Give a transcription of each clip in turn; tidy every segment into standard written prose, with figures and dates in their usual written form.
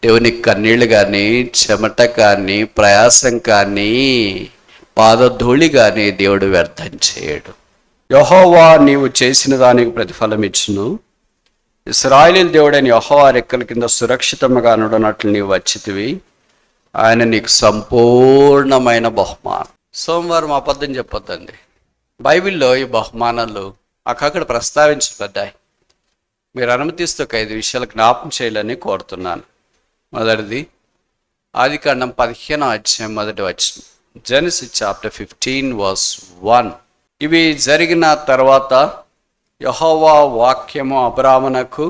దేవునికి కన్నీళ్లు కానీ, చెమట కానీ, ప్రయాసం కానీ, పాదధూళి కానీ దేవుడు వ్యర్థం చేయడు. యెహోవా నీవు చేసిన దానికి ప్రతిఫలం ఇచ్చును. ఇశ్రాయేలు దేవుడైన యెహోవా రెక్కల కింద సురక్షితంగా ఉండనట్లు నీవు వచ్చితివి. ఆయన నీకు సంపూర్ణమైన బహుమానం. సోమవారం అబద్ధం చెప్పొద్దండి. బైబిల్లో ఈ బహుమానాలు అక్కడ ప్రస్తావించబడ్డాయి. మీరు అనుమతిస్తూ ఒక 5 విషయాలు జ్ఞాపకం చేయాలని కోరుతున్నాను. మొదటిది, ఆదికాండం 15వ అధ్యాయం 1వ వచనం. Genesis chapter 15:1. ఇవి జరిగిన తర్వాత యెహోవా వాక్యము అబ్రామునకు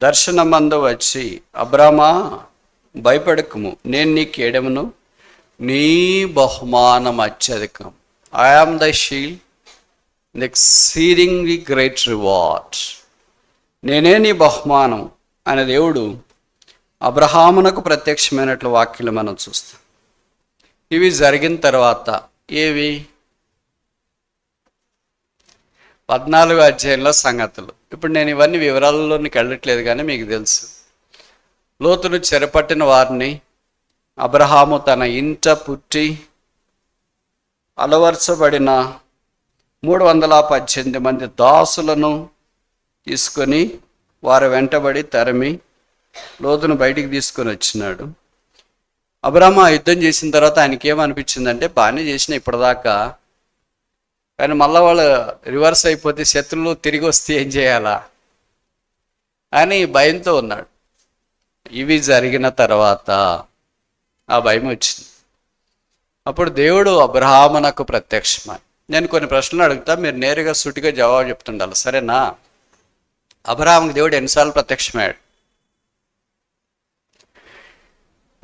దర్శనమందు వచ్చి, అబ్రామా భయపడకుము, నేను నీకు ఎడమును, నీ బహుమానం అత్యధికం. I am the shield, the exceedingly great reward. నేనే నీ బహుమానం అనే దేవుడు అబ్రహామునకు ప్రత్యక్షమైనట్లు వాక్యలు మనం చూస్తాం. ఇవి జరిగిన తర్వాత ఏవి? 14వ అధ్యాయంలో సంగతులు. ఇప్పుడు నేను ఇవన్నీ వివరాలలోనికి వెళ్ళట్లేదు, కానీ మీకు తెలుసు. లోతును చెరపట్టిన వారిని అబ్రహాము తన ఇంట పుట్టి అలవర్చబడిన 318 మంది దాసులను తీసుకొని వారు వెంటబడి తరిమి లోతును బయటికి తీసుకొని వచ్చినాడు. అబ్రహాము ఆ యుద్ధం చేసిన తర్వాత ఆయనకి ఏమనిపించిందంటే, బాగానే చేసిన ఇప్పటిదాకా, కానీ మళ్ళీ వాళ్ళు రివర్స్ అయిపోతే, శత్రువులు తిరిగి వస్తే ఏం చేయాలా అని భయంతో ఉన్నాడు. ఇవి జరిగిన తర్వాత ఆ భయం వచ్చింది. అప్పుడు దేవుడు అబ్రహామునకు ప్రత్యక్షమై, నేను కొన్ని ప్రశ్నలు అడుగుతా, మీరు నేరుగా సూటిగా జవాబు చెప్తుండాలి, సరేనా? అబ్రహాముకు దేవుడు ఎన్నిసార్లు ప్రత్యక్షమయ్యాడు?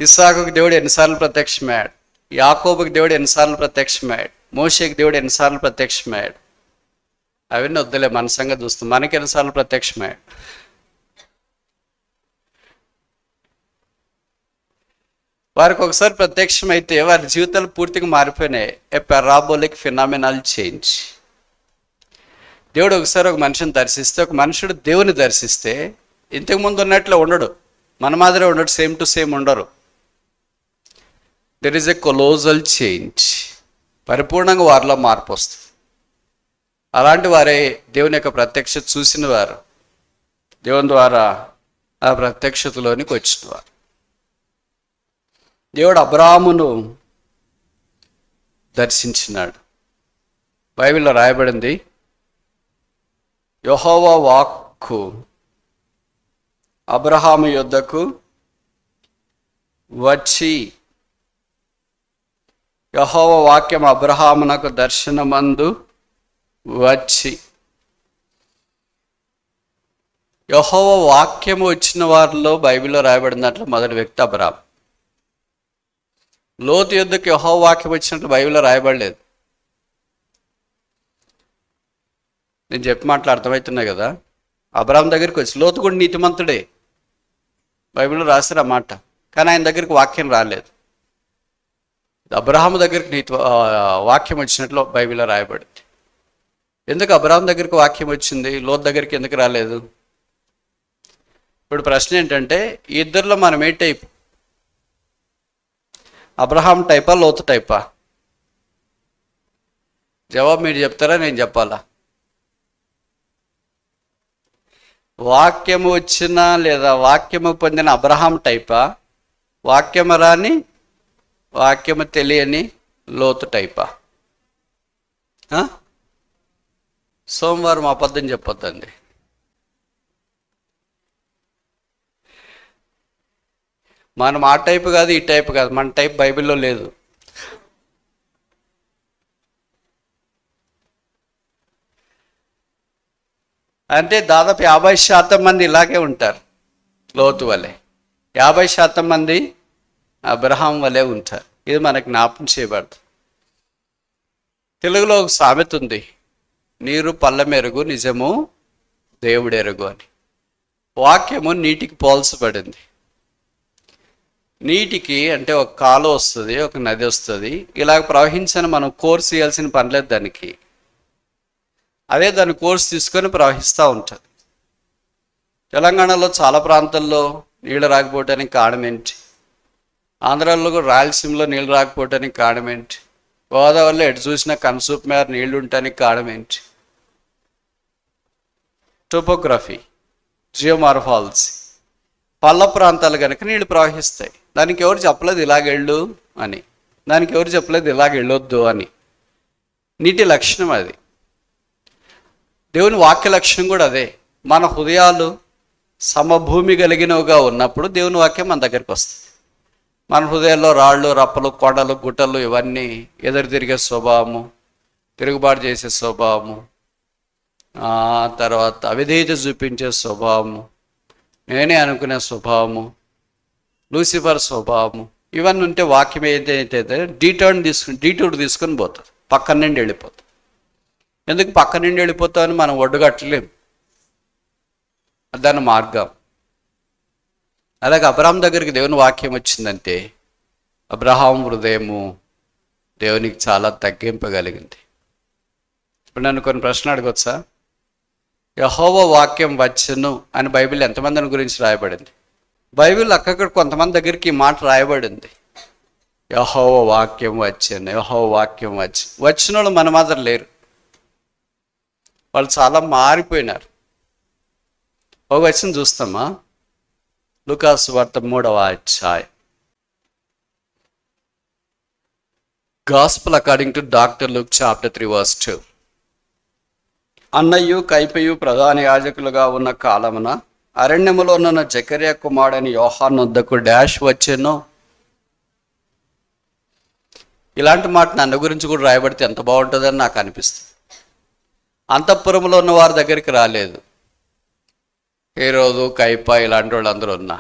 ఇస్సాకుకు దేవుడు ఎన్నిసార్లు ప్రత్యక్షమయ్యాడు? యాకోబుకి దేవుడు ఎన్నిసార్లు ప్రత్యక్షమయ్యాడు? మోషేకి దేవుడు ఎన్నిసార్లు ప్రత్యక్షమయ్యాడు? అవన్నీ వద్దులే, మన సంగతి చూస్తాం. మనకి ఎన్నిసార్లు ప్రత్యక్షమయ్యాడు? వారికి ఒకసారి ప్రత్యక్షమైతే వారి జీవితాలు పూర్తిగా మారిపోయినాయి. ఏ పారాబోలిక్ ఫినామినల్ చేంజ్. దేవుడు ఒకసారి ఒక మనిషిని దర్శిస్తే, ఒక మనుషుడు దేవుని దర్శిస్తే ఇంతకుముందు ఉన్నట్లు ఉండడు, మన మాదిరే ఉండడు, సేమ్ టు సేమ్ ఉండరు. There is a colossal change. పరిపూర్ణంగా వారిలో మార్పు వస్తుంది. అలాంటి వారే దేవుని యొక్క ప్రత్యక్షత చూసిన వారు, దేవుని ద్వారా ఆ ప్రత్యక్షతలోనికి వచ్చిన వారు. దేవుడు అబ్రాహామును దర్శించినాడు. బైబిల్లో రాయబడింది, యెహోవా వాక్కు అబ్రహాము యొద్దకు వచ్చి, యెహోవా వాక్యం అబ్రహామునకు దర్శనమందు వచ్చి. యెహోవా వాక్యము వచ్చిన వారిలో బైబిల్లో రాయబడిన దాంట్లో మొదటి వ్యక్తి అబ్రహాము. లోతు యొద్దకు యెహోవా వాక్యం వచ్చినట్లు బైబిల్లో రాయబడలేదు. నేను చెప్పి మాటలు అర్థమవుతున్నాయి కదా. అబ్రహాం దగ్గరికి వచ్చి, లోతు కూడా నీతిమంతుడే, బైబిల్లో రాశారు ఆ మాట, కానీ ఆయన దగ్గరికి వాక్యం రాలేదు. అబ్రహాము దగ్గరికి వాక్యం వచ్చినట్లు బైబిల్లో రాయబడింది. ఎందుకు అబ్రహాం దగ్గరికి వాక్యం వచ్చింది, లోతు దగ్గరికి ఎందుకు రాలేదు? ఇప్పుడు ప్రశ్న ఏంటంటే, ఈ ఇద్దరిలో మనం ఏ టైప్? అబ్రహాం టైపా, లోతు టైపా? జవాబు మీరు చెప్తారా, నేను చెప్పాలా? వాక్యము వచ్చిన లేదా వాక్యము పొందిన అబ్రహాం టైపా, వాక్యము రాని వాక్యము తెలియని లోతు టైపా? సోమవారం అబద్ధం చెప్పొద్దండి. మనం ఆ టైపు కాదు, ఈ టైపు కాదు, మన టైప్ బైబిల్లో లేదు. అంటే దాదాపు 50% మంది ఇలాగే ఉంటారు, లోతు వలె. 50% మంది అబ్రహాం వలె ఉంటారు. ఇది మనకు జ్ఞాపకం చేయబడదు. తెలుగులో ఒక సామెత ఉంది, నీరు పల్లమెరుగు, నిజము దేవుడెరుగు అని. వాక్యము నీటికి పోల్చబడింది. నీటికి అంటే ఒక కాలువ వస్తుంది, ఒక నది వస్తుంది, ఇలాగ ప్రవహించని మనం కోర్స్ చేయాల్సిన పని లేదు దానికి. అదే దాని కోర్స్ తీసుకొని ప్రవహిస్తూ ఉంటుంది. తెలంగాణలో చాలా ప్రాంతాల్లో నీళ్ళు రాకపోవటానికి కారణం ఏంటి? ఆంధ్రాలో కూడా రాయలసీమలో నీళ్ళు రాకపోవటానికి కారణం ఏంటి? గోదావరిలో ఎటు చూసినా కనసూపు మేర నీళ్లు ఉండటానికి కారణం ఏంటి? Topography, geomorphology. పల్ల ప్రాంతాలు కనుక నీళ్లు ప్రవహిస్తాయి. దానికి ఎవరు చెప్పలేదు ఇలాగెళ్ళు అని, దానికి ఎవరు చెప్పలేదు ఇలాగెళ్ళొద్దు అని. నీటి లక్షణం అది. దేవుని వాక్య లక్షణం కూడా అదే. మన హృదయాలు సమభూమి కలిగినవిగా ఉన్నప్పుడు దేవుని వాక్యం మన దగ్గరికి వస్తుంది. మన హృదయాల్లో రాళ్ళు, రప్పలు, కొండలు, గుట్టలు ఇవన్నీ ఎదురు తిరిగే స్వభావము, తిరుగుబాటు చేసే స్వభావము, తర్వాత అవిధేయత చూపించే స్వభావము, నేనే అనుకునే స్వభావము, లూసిఫర్ స్వభావము, ఇవన్నీ ఉంటే వాక్యం ఏదైతే డీటూర్ తీసుకుని పోతుంది, పక్కన నుండి వెళ్ళిపోతుంది. ఎందుకు పక్క నుండి వెళ్ళిపోతామని మనం ఒడ్డుగట్టలేము, దాని మార్గం. అలాగే అబ్రహాం దగ్గరికి దేవుని వాక్యం వచ్చిందంటే అబ్రహాం హృదయము దేవునికి చాలా తగ్గింపగలిగింది. ఇప్పుడు నన్ను కొన్ని ప్రశ్నలు అడగొచ్చా? యెహోవా వాక్యం వచ్చును అని బైబిల్ ఎంతమందిని గురించి రాయబడింది? బైబిల్ అక్కడ కొంతమంది దగ్గరికి ఈ మాట రాయబడింది, యెహోవా వాక్యం వచ్చాను, యెహోవా వాక్యం వచ్చిన వాళ్ళు మన మాత్రం లేరు. వాళ్ళు చాలా మారిపోయినారు. ఒక వచనం చూస్తామా? లూకాసు వార్త 3వ అధ్యాయం. Gospel according to doctor Luke chapter 3 verse 2. అన్నయ్యు కైపయు ప్రధాన యాజకులుగా ఉన్న కాలమున అరణ్యములో ఉన్న జకర్యా కుమారుడైన యోహాను వద్దకు డాష్ వచ్చెను. ఇలాంటి మాట నన్ను గురించి కూడా రాయబడితే ఎంత బాగుంటుందని నాకు అనిపిస్తుంది. అంతఃపురంలో ఉన్న వారి దగ్గరికి రాలేదు. హేరోదు, కైప ఇలాంటి వాళ్ళు అందరూ ఉన్నా.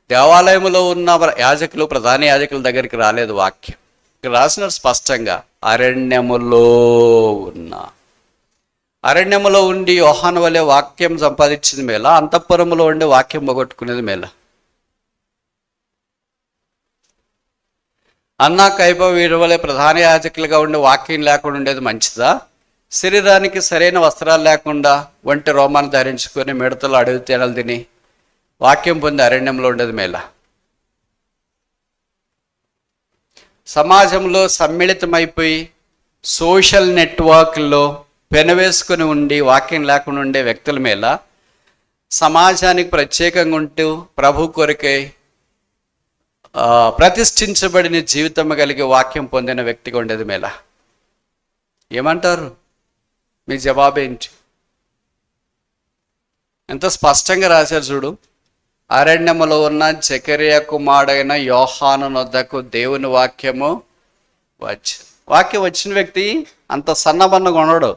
దేవాలయంలో ఉన్న యాజకులు, ప్రధాన యాజకుల దగ్గరికి రాలేదు వాక్యం. ఇక్కడ రాసిన స్పష్టంగా అరణ్యములో ఉన్నా. అరణ్యములో ఉండి యోహాను వలె వాక్యం సంపాదించింది మేళ, అంతఃపురంలో ఉండి వాక్యం పోగొట్టుకునేది మేళ? అన్నా కైప వీరి వలె ప్రధాన యాజకులుగా ఉండి వాక్యం లేకుండా ఉండేది మంచిదా? శరీరానికి సరైన వస్త్రాలు లేకుండా ఒంటి రోమాన్ని ధరించుకొని మిడతలు అడవి తేనెలు తిని వాక్యం పొంది అరణ్యంలో ఉండేది మేళ? సమాజంలో సమ్మిళితమైపోయి సోషల్ నెట్వర్క్లో పెనవేసుకొని ఉండి వాక్యం లేకుండా ఉండే వ్యక్తుల మేళ? సమాజానికి ప్రత్యేకంగా ఉంటూ ప్రభు కొరకై ప్రతిష్ఠించబడిన జీవితం కలిగి వాక్యం పొందిన వ్యక్తిగా ఉండేది మేళ? ఏమంటారు? మీ జవాబేంటి? ఎంత స్పష్టంగా రాశారు చూడు. అరణ్యములో ఉన్న జకర్యా కుమారుడైన యోహాను వద్దకు దేవుని వాక్యము వాక్యం వచ్చిన వ్యక్తి అంత సన్నబన్నగా ఉండడు.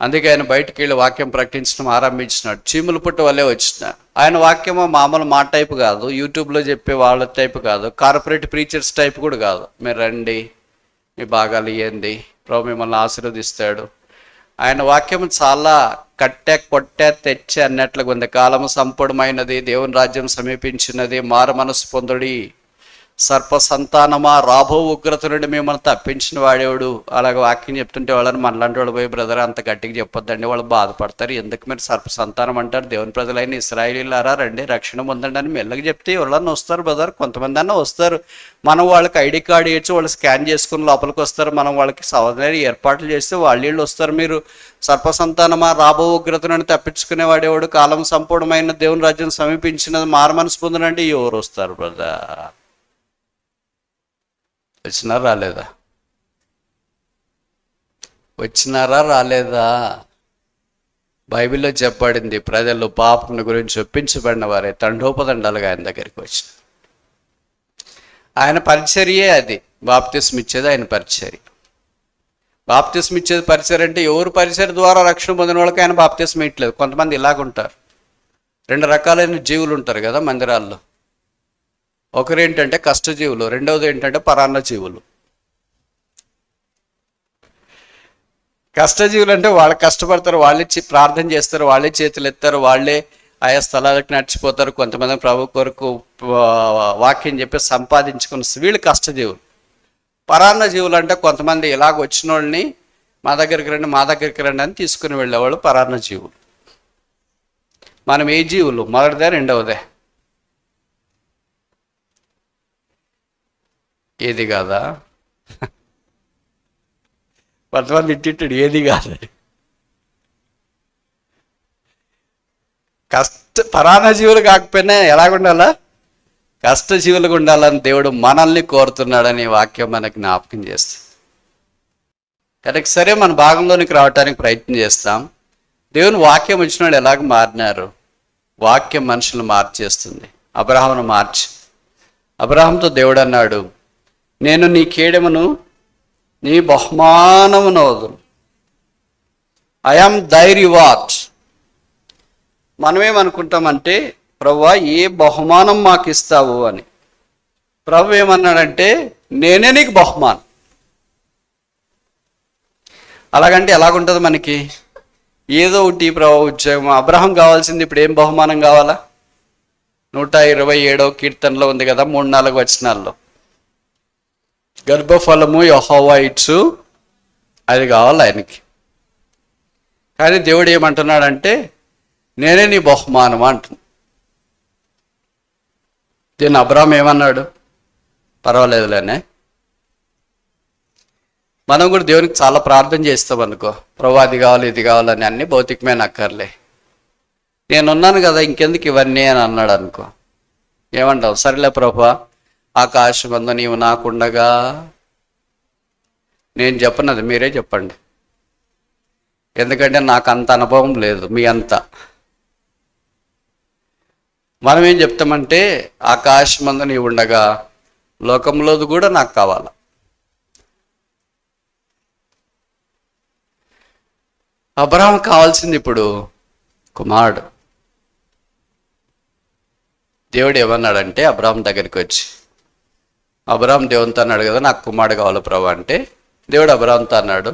అందుకే ఆయన బయటికి వెళ్ళి వాక్యం ప్రకటించడం ఆరంభించినాడు. చీములు పుట్ట వల్లే వచ్చిన ఆయన వాక్యము మామూలు మాట టైపు కాదు, యూట్యూబ్లో చెప్పే వాళ్ళ టైపు కాదు, కార్పొరేట్ ప్రీచర్స్ టైప్ కూడా కాదు. మీరు రండి, మీ భాగాలు ఇవ్వండి, ప్రభు మిమ్మల్ని ఆశీర్వదిస్తాడు. ఆయన వాక్యం చాలా కట్టె కొట్టె తెచ్చే అన్నట్లుగా ఉంది. కాలము సంపూర్ణమైనది, దేవుని రాజ్యం సమీపించినది, మారు మనసు పొందుడి, సర్ప సంతానమా రాబో ఉగ్రత నుండి మిమ్మల్ని తప్పించిన వాడేవాడు. అలాగే వాక్యం చెప్తుంటే వాళ్ళని మనలాంటి వాళ్ళు పోయి బ్రదర్ అంత గట్టిగా చెప్పొద్దండి, వాళ్ళు బాధపడతారు, ఎందుకు మీరు సర్ప సంతానం అంటారు, దేవుని ప్రజలైన ఇశ్రాయేలీయులారా రండి రక్షణ పొందండి అని మెల్లగా చెప్తే వాళ్ళని వస్తారు బ్రదర్. కొంతమంది అన్న వస్తారు, మనం వాళ్ళకి ఐడి కార్డు ఇచ్చి వాళ్ళు స్కాన్ చేసుకుని లోపలికి వస్తారు, మనం వాళ్ళకి సవరణ ఏర్పాట్లు చేస్తే వాళ్ళు వస్తారు. మీరు సర్ప సంతానమా రాబో ఉగ్రత నుండి తప్పించుకునే వాడేవాడు, కాలం సంపూర్ణమైన దేవుని రాజ్యం సమీపించినది, మారు మనసు పొందనంటే ఎవరు వస్తారు బ్రదర్? వచ్చినారా రాలేదా? వచ్చినారా రాలేదా? బైబిల్లో చెప్పబడింది, ప్రజలు పాపం గురించి ఒప్పించబడిన వారే తండోపదండాలుగా ఆయన దగ్గరికి వచ్చిన. ఆయన పరిచర్యే అది. బాప్తిస్మ ఇచ్చేది ఆయన పరిచర్య. బాప్తిస్మ ఇచ్చేది పరిచర్య అంటే ఎవరు పరిచర్య ద్వారా రక్షణ పొందిన వాళ్ళకి ఆయన బాప్తిస్మ ఇట్లేదు. కొంతమంది ఇలాగుంటారు. 2 రకాలైన జీవులు ఉంటారు కదా మందిరాల్లో. ఒకరు ఏంటంటే కష్టజీవులు, రెండవది ఏంటంటే పరాన్న జీవులు. కష్టజీవులు అంటే వాళ్ళు కష్టపడతారు, వాళ్ళే ప్రార్థన చేస్తారు, వాళ్ళే చేతులు ఎత్తారు, వాళ్ళే ఆయా స్థలాలకు నడిచిపోతారు, కొంతమంది ప్రభు కొరకు వాక్యం చెప్పి సంపాదించుకుని వీళ్ళు కష్టజీవులు. పరాన్న జీవులు అంటే కొంతమంది ఇలాగ వచ్చిన వాళ్ళని మా దగ్గరికి రండి అని తీసుకుని వెళ్ళేవాళ్ళు పరాన్న జీవులు. మనం ఏ జీవులు? మొదటిదే రెండవదే? ఏది కాదా? కొంతమంది ఇట్టిట్టాడు ఏది కాదు. పరాణ జీవులు కాకపోయినా ఎలాగుండాలా? కష్టజీవులుగా ఉండాలని దేవుడు మనల్ని కోరుతున్నాడని వాక్యం మనకి జ్ఞాపకం చేస్తుంది. కనుక సరే, మన భాగంలోనికి రావడానికి ప్రయత్నం చేస్తాం. దేవుని వాక్యం వచ్చినాడు ఎలాగ మారినారు? వాక్యం మనుషులను మార్చేస్తుంది. అబ్రహామును మార్చి, అబ్రహాంతో దేవుడు అన్నాడు, నేను నీ కేడెమును నీ బహుమానమును వదులు. ఐ యామ్ దై రివార్డ్. మనమేమనుకుంటామంటే, ప్రభువా ఏ బహుమానం మాకు ఇస్తావు అని. ప్రభు ఏమన్నాడంటే, నేనే నీకు బహుమానం. అలాగంటే ఎలాగుంటుంది మనకి? ఏదో ఒకటి ప్రభు ఉద్యోగం. అబ్రహం కావాల్సింది ఇప్పుడు ఏం బహుమానం కావాలా? 127వ కీర్తనలో ఉంది కదా, 3-4 వచనాల్లో, గర్భఫలము యెహోవా ఇచ్చు, అది కావాలి ఆయనకి. కానీ దేవుడు ఏమంటున్నాడంటే, నేనే నీ బహుమానం అంటున్నా. దీన్ని అబ్రహాం ఏమన్నాడు? పర్వాలేదులేనే. మనం కూడా దేవునికి చాలా ప్రార్థన చేస్తాం అనుకో, ప్రభు అది కావాలి ఇది కావాలని. అన్ని భౌతికమైన అక్కర్లే, నేనున్నాను కదా ఇంకెందుకు ఇవన్నీ అని అన్నాడు అనుకో, ఏమంటావు? సరేలే ప్రభు, ఆకాశమందు నీవు నాకుండగా. నేను చెప్పనది మీరే చెప్పండి, ఎందుకంటే నాకు అంత అనుభవం లేదు మీ అంతా. మనం ఏం చెప్తామంటే, ఆకాశమందు నీవు ఉండగా లోకంలోది కూడా నాకు కావాలా. అబ్రహాం కావాల్సింది ఇప్పుడు కుమారుడు. దేవుడు ఏమన్నాడంటే, అబ్రహాం దగ్గరికి వచ్చి, అబ్రహాం దేవునితో అన్నాడు కదా, నాకు కుమారుడు కావాలి ప్రభు అంటే, దేవుడు అబ్రహాంతో అన్నాడు,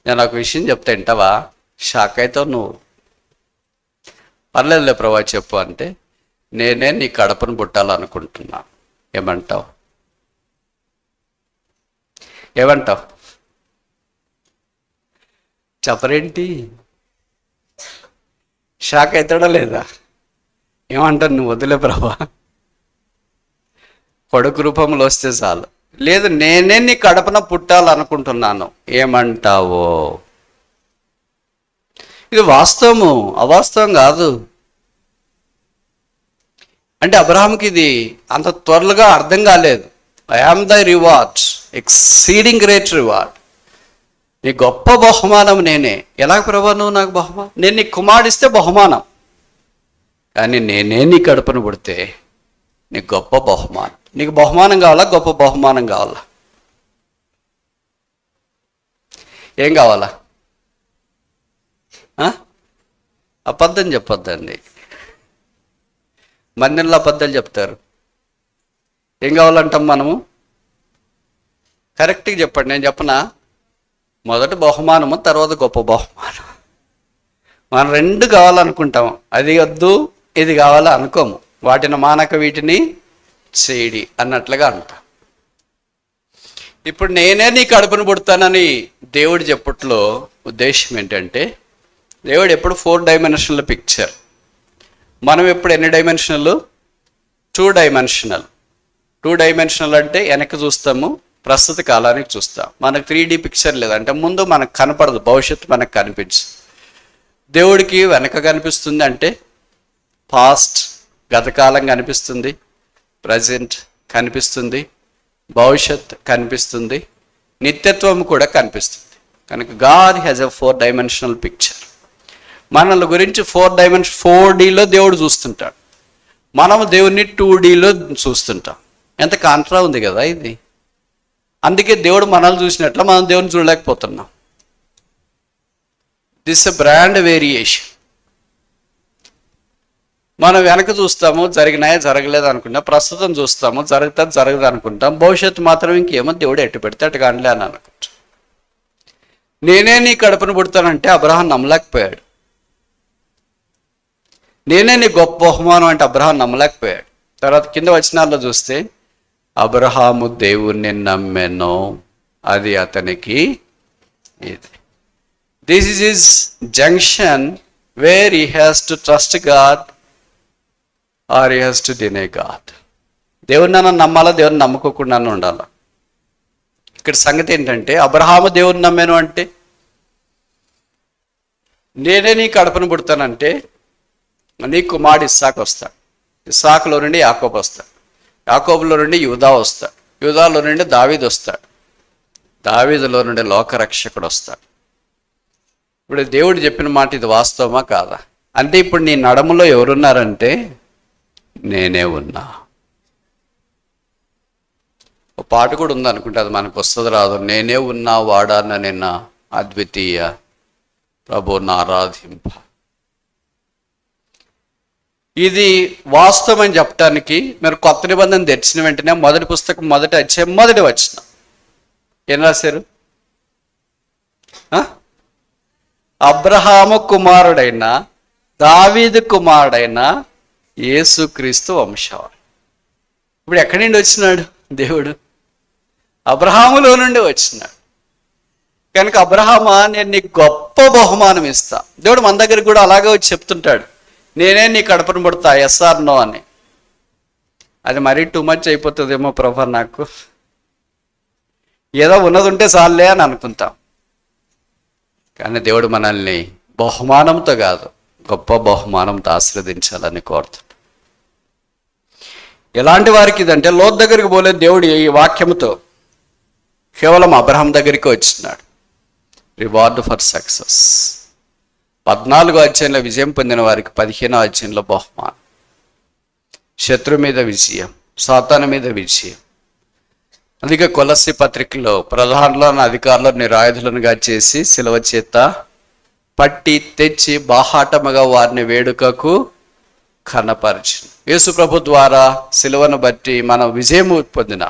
నేను ఒక విషయం చెప్తా వింటావా? షాక్ అవుతావు నువ్వు. పర్లేదులే ప్రభా చెప్పు అంటే, నేనే నీ కడపను పుట్టాలనుకుంటున్నా. ఏమంటావు? ఏమంటావు? చెప్పరేంటి? షాక్ అవుతాడా లేదా? ఏమంటావు? నువ్వు వదిలే ప్రభా, కొడుకు రూపంలో వస్తే చాలు. లేదు, నేనే నీ కడపన పుట్టాలనుకుంటున్నాను. ఏమంటావో? ఇది వాస్తవము, అవాస్తవం కాదు. అంటే అబ్రహాంకి ఇది అంత త్వరగా అర్థం కాలేదు. I am the reward, exceeding great reward. నీ గొప్ప బహుమానం నేనే. ఎలాగ ప్రభా నువ్వు నాకు బహుమానం? నేను నీకు కుమారుడిస్తే బహుమానం, కానీ నేనే నీ కడుపును పుడితే నీకు గొప్ప బహుమానం. నీకు బహుమానం కావాలా? గొప్ప బహుమానం కావాలా? ఏం కావాలా? అబద్ధం చెప్పొద్దండి. మందిరంలో అబద్ధాలు చెప్తారు. ఏం కావాలంటాం మనము? కరెక్ట్గా చెప్పండి, నేను చెప్పనా? మొదటి బహుమానము, తర్వాత గొప్ప బహుమానం. మనం రెండు కావాలనుకుంటాము. అది వద్దు ఇది కావాలా అనుకోము. వాటిని మానక వీటిని చేయడి అన్నట్లుగా అంటాం. ఇప్పుడు నేనే నీ కడుపును పుడతానని దేవుడు చెప్పట్లో ఉద్దేశం ఏంటంటే, దేవుడు ఎప్పుడు 4 డైమెన్షనల్ పిక్చర్. మనం ఎప్పుడు ఎన్ని డైమెన్షనల్? 2 డైమెన్షనల్. 2 డైమెన్షనల్ అంటే వెనక్కి చూస్తాము, ప్రస్తుత కాలానికి చూస్తాం. మనకు 3D పిక్చర్ లేదంటే ముందు మనకు కనపడదు, భవిష్యత్తు మనకు కనిపించదు. దేవుడికి వెనక కనిపిస్తుంది అంటే పాస్ట్, గతకాలం కనిపిస్తుంది, ప్రజెంట్ కనిపిస్తుంది, భవిష్యత్ కనిపిస్తుంది, నిత్యత్వం కూడా కనిపిస్తుంది. కనుక God has a 4 dimensional picture. మనల గురించి 4Dలో దేవుడు చూస్తుంటాడు. మనము దేవుడిని 2Dలో చూస్తుంటాం. ఎంత కాంట్రా ఉంది కదా ఇది. అందుకే దేవుడు మనల్ని చూసినట్లు మనం దేవుని చూడలేకపోతున్నాం. This a brand variation. మనం వెనక చూస్తాము, జరిగినాయో జరగలేదు అనుకుంటాం. ప్రస్తుతం చూస్తాము, జరుగుతుంది జరగదు అనుకుంటాం. భవిష్యత్తు మాత్రం ఇంకేమో దేవుడు ఎట్టు పెడితే అటు కానిలే అని అనుకుంటాం. నేనే నీ కడుపును పుడతానంటే అబ్రహాం నమ్మలేకపోయాడు. నేనే నీ గొప్ప బహుమానం అంటే అబ్రహాం నమ్మలేకపోయాడు. తర్వాత కింద వచనాల్లో చూస్తే, అబ్రహాము దేవుణ్ణి నమ్మెను, అది అతనికి ఇది. This is his junction where he has to trust God or he has to deny God. దేవుని నన్ను నమ్మాలా, దేవుని నమ్ముకోకుండా ఉండాలా? ఇక్కడ సంగతి ఏంటంటే, అబ్రహాము దేవుని నమ్మాను అంటే, నేనే నీ కడుపును పుడతానంటే నీ కుమారుడు ఇస్సాకు వస్తాడు, ఇస్సాకులో నుండి యాకోబు వస్తాడు, యాకోబులో నుండి యూదా వస్తాడు, యూదాలో నుండి దావీదు వస్తాడు, దావీదులో నుండి లోకరక్షకుడు వస్తాడు. ఇప్పుడు దేవుడు చెప్పిన మాట ఇది వాస్తవమా కాదా? అంటే ఇప్పుడు నీ నడములో ఎవరున్నారంటే నేనే ఉన్నా. ఒక పాట కూడా ఉంది అనుకుంటే, అది మనకు వస్తుంది రాదు. నేనే ఉన్నా వాడాన నిన్న అద్వితీయ ప్రభువుని ఆరాధింప. ఇది వాస్తవం అని చెప్పడానికి మీరు కొత్త నిబంధన తెచ్చిన వెంటనే మొదటి పుస్తకం మొదటి అధ్యాయం మొదటి వచనం ఏం రాశారు? అబ్రహాము కుమారుడైన దావీదు కుమారుడైన యేసుక్రీస్తు వంశవాళి. ఇప్పుడు ఎక్కడి నుండి వచ్చినాడు దేవుడు? అబ్రహాములో నుండి వచ్చినాడు. కనుక అబ్రహామా, నేను నీకు గొప్ప బహుమానం ఇస్తా. దేవుడు మన దగ్గరికి కూడా అలాగే వచ్చి చెప్తుంటాడు, నేనే నీ కడుపును పుడతా, ఎస్ఆర్ నో అని. అది మరీ టూ మచ్ అయిపోతుందేమో ప్రభా, నాకు ఏదో ఉన్నది ఉంటే చాలే అని అనుకుంటాం. కానీ దేవుడు మనల్ని బహుమానంతో కాదు, గొప్ప బహుమానంతో ఆశీర్వదించాలని కోరుతాడు. ఎలాంటి వారికి ఇదంటే, లోతు దగ్గరికి పోలేదు దేవుడు ఈ వాక్యముతో, కేవలం అబ్రహాం దగ్గరికి వచ్చినాడు. Reward for success. 14వ అధ్యాయంలో విజయం పొందిన వారికి 15వ అధ్యాయంలో బహుమానం. శత్రు మీద విజయం, సాతాను మీద విజయం. అందుకే కొలస్సీ పత్రికలో ప్రధానులను అధికారులను నిరాయుధులనుగా చేసి శిలువ చేత పట్టి తెచ్చి బాహాటముగా వారిని వేడుకకు కనపరిచింది. యేసు ప్రభు ద్వారా శిలువను బట్టి మనం విజయం పొందిన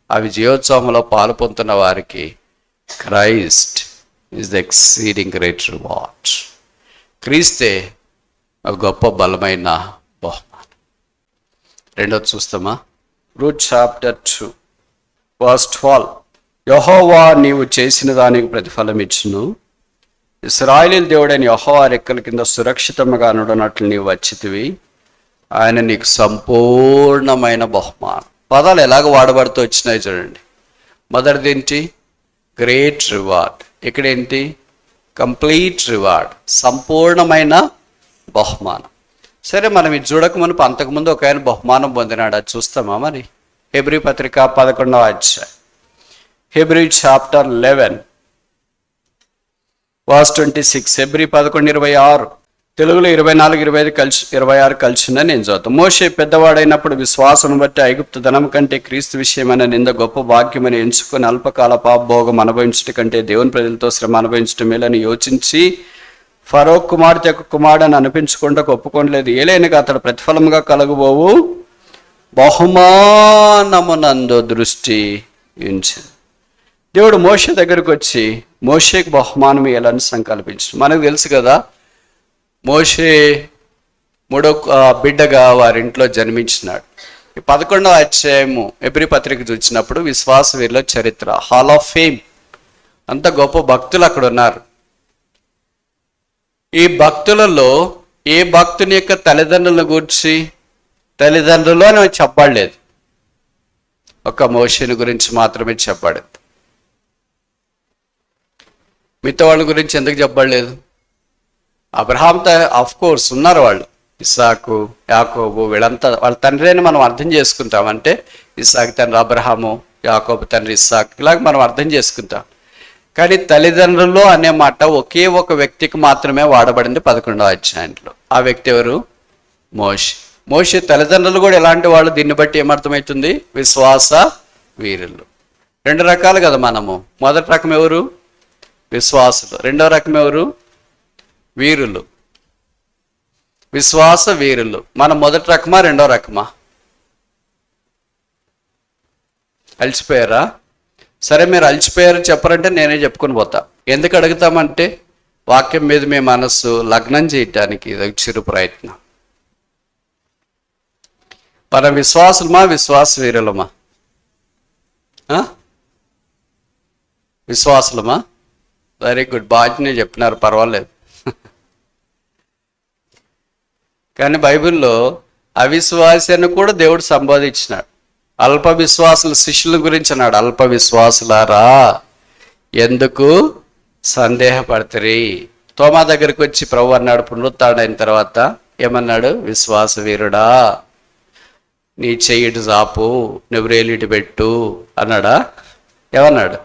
ఆ విజయోత్సవంలో పాలు పొందుతున్న వారికి Christ is the exceeding great reward. క్రీస్తే ఒక గొప్ప బలమైన బహుమానం. రెండోది చూస్తామా? Ruth chapter 2 verse 12. యెహోవా నీవు చేసిన దానికి ప్రతిఫలం ఇచ్చును, ఇశ్రాయేలు దేవుడైన యెహోవా రెక్కల కింద సురక్షితముగా నుడనట్లు నీవు వచ్చితివి, ఆయన నీకు సంపూర్ణమైన బహుమానం. పదాలు ఎలాగ వాడబడుతూ వచ్చినాయి చూడండి. మొదటిది ఏంటి? Great reward. ఇక్కడేంటి? కంప్లీట్ రివార్డ్, సంపూర్ణమైన బహుమానం. సరే, మనం ఇది చూడక మునుపు అంతకుముందు ఒక ఆయన బహుమానం పొందినాడు, అది చూస్తామా మరి? హెబ్రీ పత్రిక 11వ అధ్యాయం, హెబ్రీ చాప్టర్ 11 verse 26. హెబ్రీ 11:26. తెలుగులో 24-25 కలిసి 26 కలిసిన నేను చదువుతాను. మోషే పెద్దవాడైనప్పుడు విశ్వాసం బట్టి ఐగుప్తు ధనం కంటే క్రీస్తు విషయమైన నింద గొప్ప భాగ్యమని ఎంచుకొని అల్పకాల పాపభోగం అనుభవించటం కంటే దేవుని ప్రజలతో శ్రమ అనుభవించటం మేలని యోచించి ఫరో కుమార్తె యొక్క కుమారుడని అనిపించకుండా ఒప్పుకోలేదు. ఏలైనగా అతడు ప్రతిఫలముగా కలుగబోవు బహుమానమునందు దృష్టి ఉంచింది. దేవుడు మోషే దగ్గరకు వచ్చి మోషేకి బహుమానం ఇవ్వాలని సంకల్పించాడు. మనకు తెలుసు కదా, మోషే మూడో బిడ్డగా వారింట్లో జన్మించినాడు. 11వ అధ్యాయము హెబ్రీ పత్రిక చూసినప్పుడు విశ్వాస వీరుల చరిత్ర, హాల్ ఆఫ్ ఫేమ్, అంత గొప్ప భక్తులు అక్కడ ఉన్నారు. ఈ భక్తులలో ఏ భక్తుని యొక్క తల్లిదండ్రులను గూర్చి తల్లిదండ్రులు అని చెప్పబడలేదు, ఒక మోషేని గురించి మాత్రమే చెప్పబడింది. మిగతా వాళ్ళ గురించి ఎందుకు చెప్పబడలేదు? అబ్రహాంతో ఆఫ్ కోర్స్ ఉన్నారు వాళ్ళు, ఇస్సాకు, యాకోబు, వీళ్ళంతా వాళ్ళ తండ్రి అని మనం అర్థం చేసుకుంటాం. అంటే ఇస్సాకు తండ్రి అబ్రహాము, యాకోబు తండ్రి ఇస్సాకు, ఇలాగ మనం అర్థం చేసుకుంటాం. కానీ తల్లిదండ్రులు అనే మాట ఒకే ఒక వ్యక్తికి మాత్రమే వాడబడింది 11వ అధ్యాయంలో. ఆ వ్యక్తి ఎవరు? మోషే. మోషే తల్లిదండ్రులు కూడా ఎలాంటి వాళ్ళు? దీన్ని బట్టి ఏమర్థమవుతుంది? విశ్వాస వీరులు. 2 రకాలు కదా మనము. మొదటి రకం ఎవరు? విశ్వాసులు. రెండవ రకం ఎవరు? వీరులు. విశ్వాస వీరులు. మనం మొదటి రకమా రెండో రకమా? అలసిపోయారా? సరే, మీరు అలసిపోయారు చెప్పరంటే నేనే చెప్పుకొని పోతా. ఎందుకు అడుగుతామంటే వాక్యం మీద మీ మనస్సు లగ్నం చేయటానికి ఇది చిరు ప్రయత్నం. మన విశ్వాసులమా విశ్వాస వీరులమా? విశ్వాసులమా? వెరీ గుడ్, బాగానే చెప్పినారు, పర్వాలేదు. కానీ బైబిల్లో అవిశ్వాసి అని కూడా దేవుడు సంబోధించినాడు. అల్ప విశ్వాసుల శిష్యుల గురించి అన్నాడు, అల్ప విశ్వాసులారా ఎందుకు సందేహపడతారు. తోమా దగ్గరికి వచ్చి ప్రభు అన్నాడు పునరుత్థానమైన తర్వాత, ఏమన్నాడు? విశ్వాస వీరుడా నీ చెయ్యిటి చాపు, నువ్వు రేలిటి పెట్టు అన్నాడా? ఏమన్నాడు?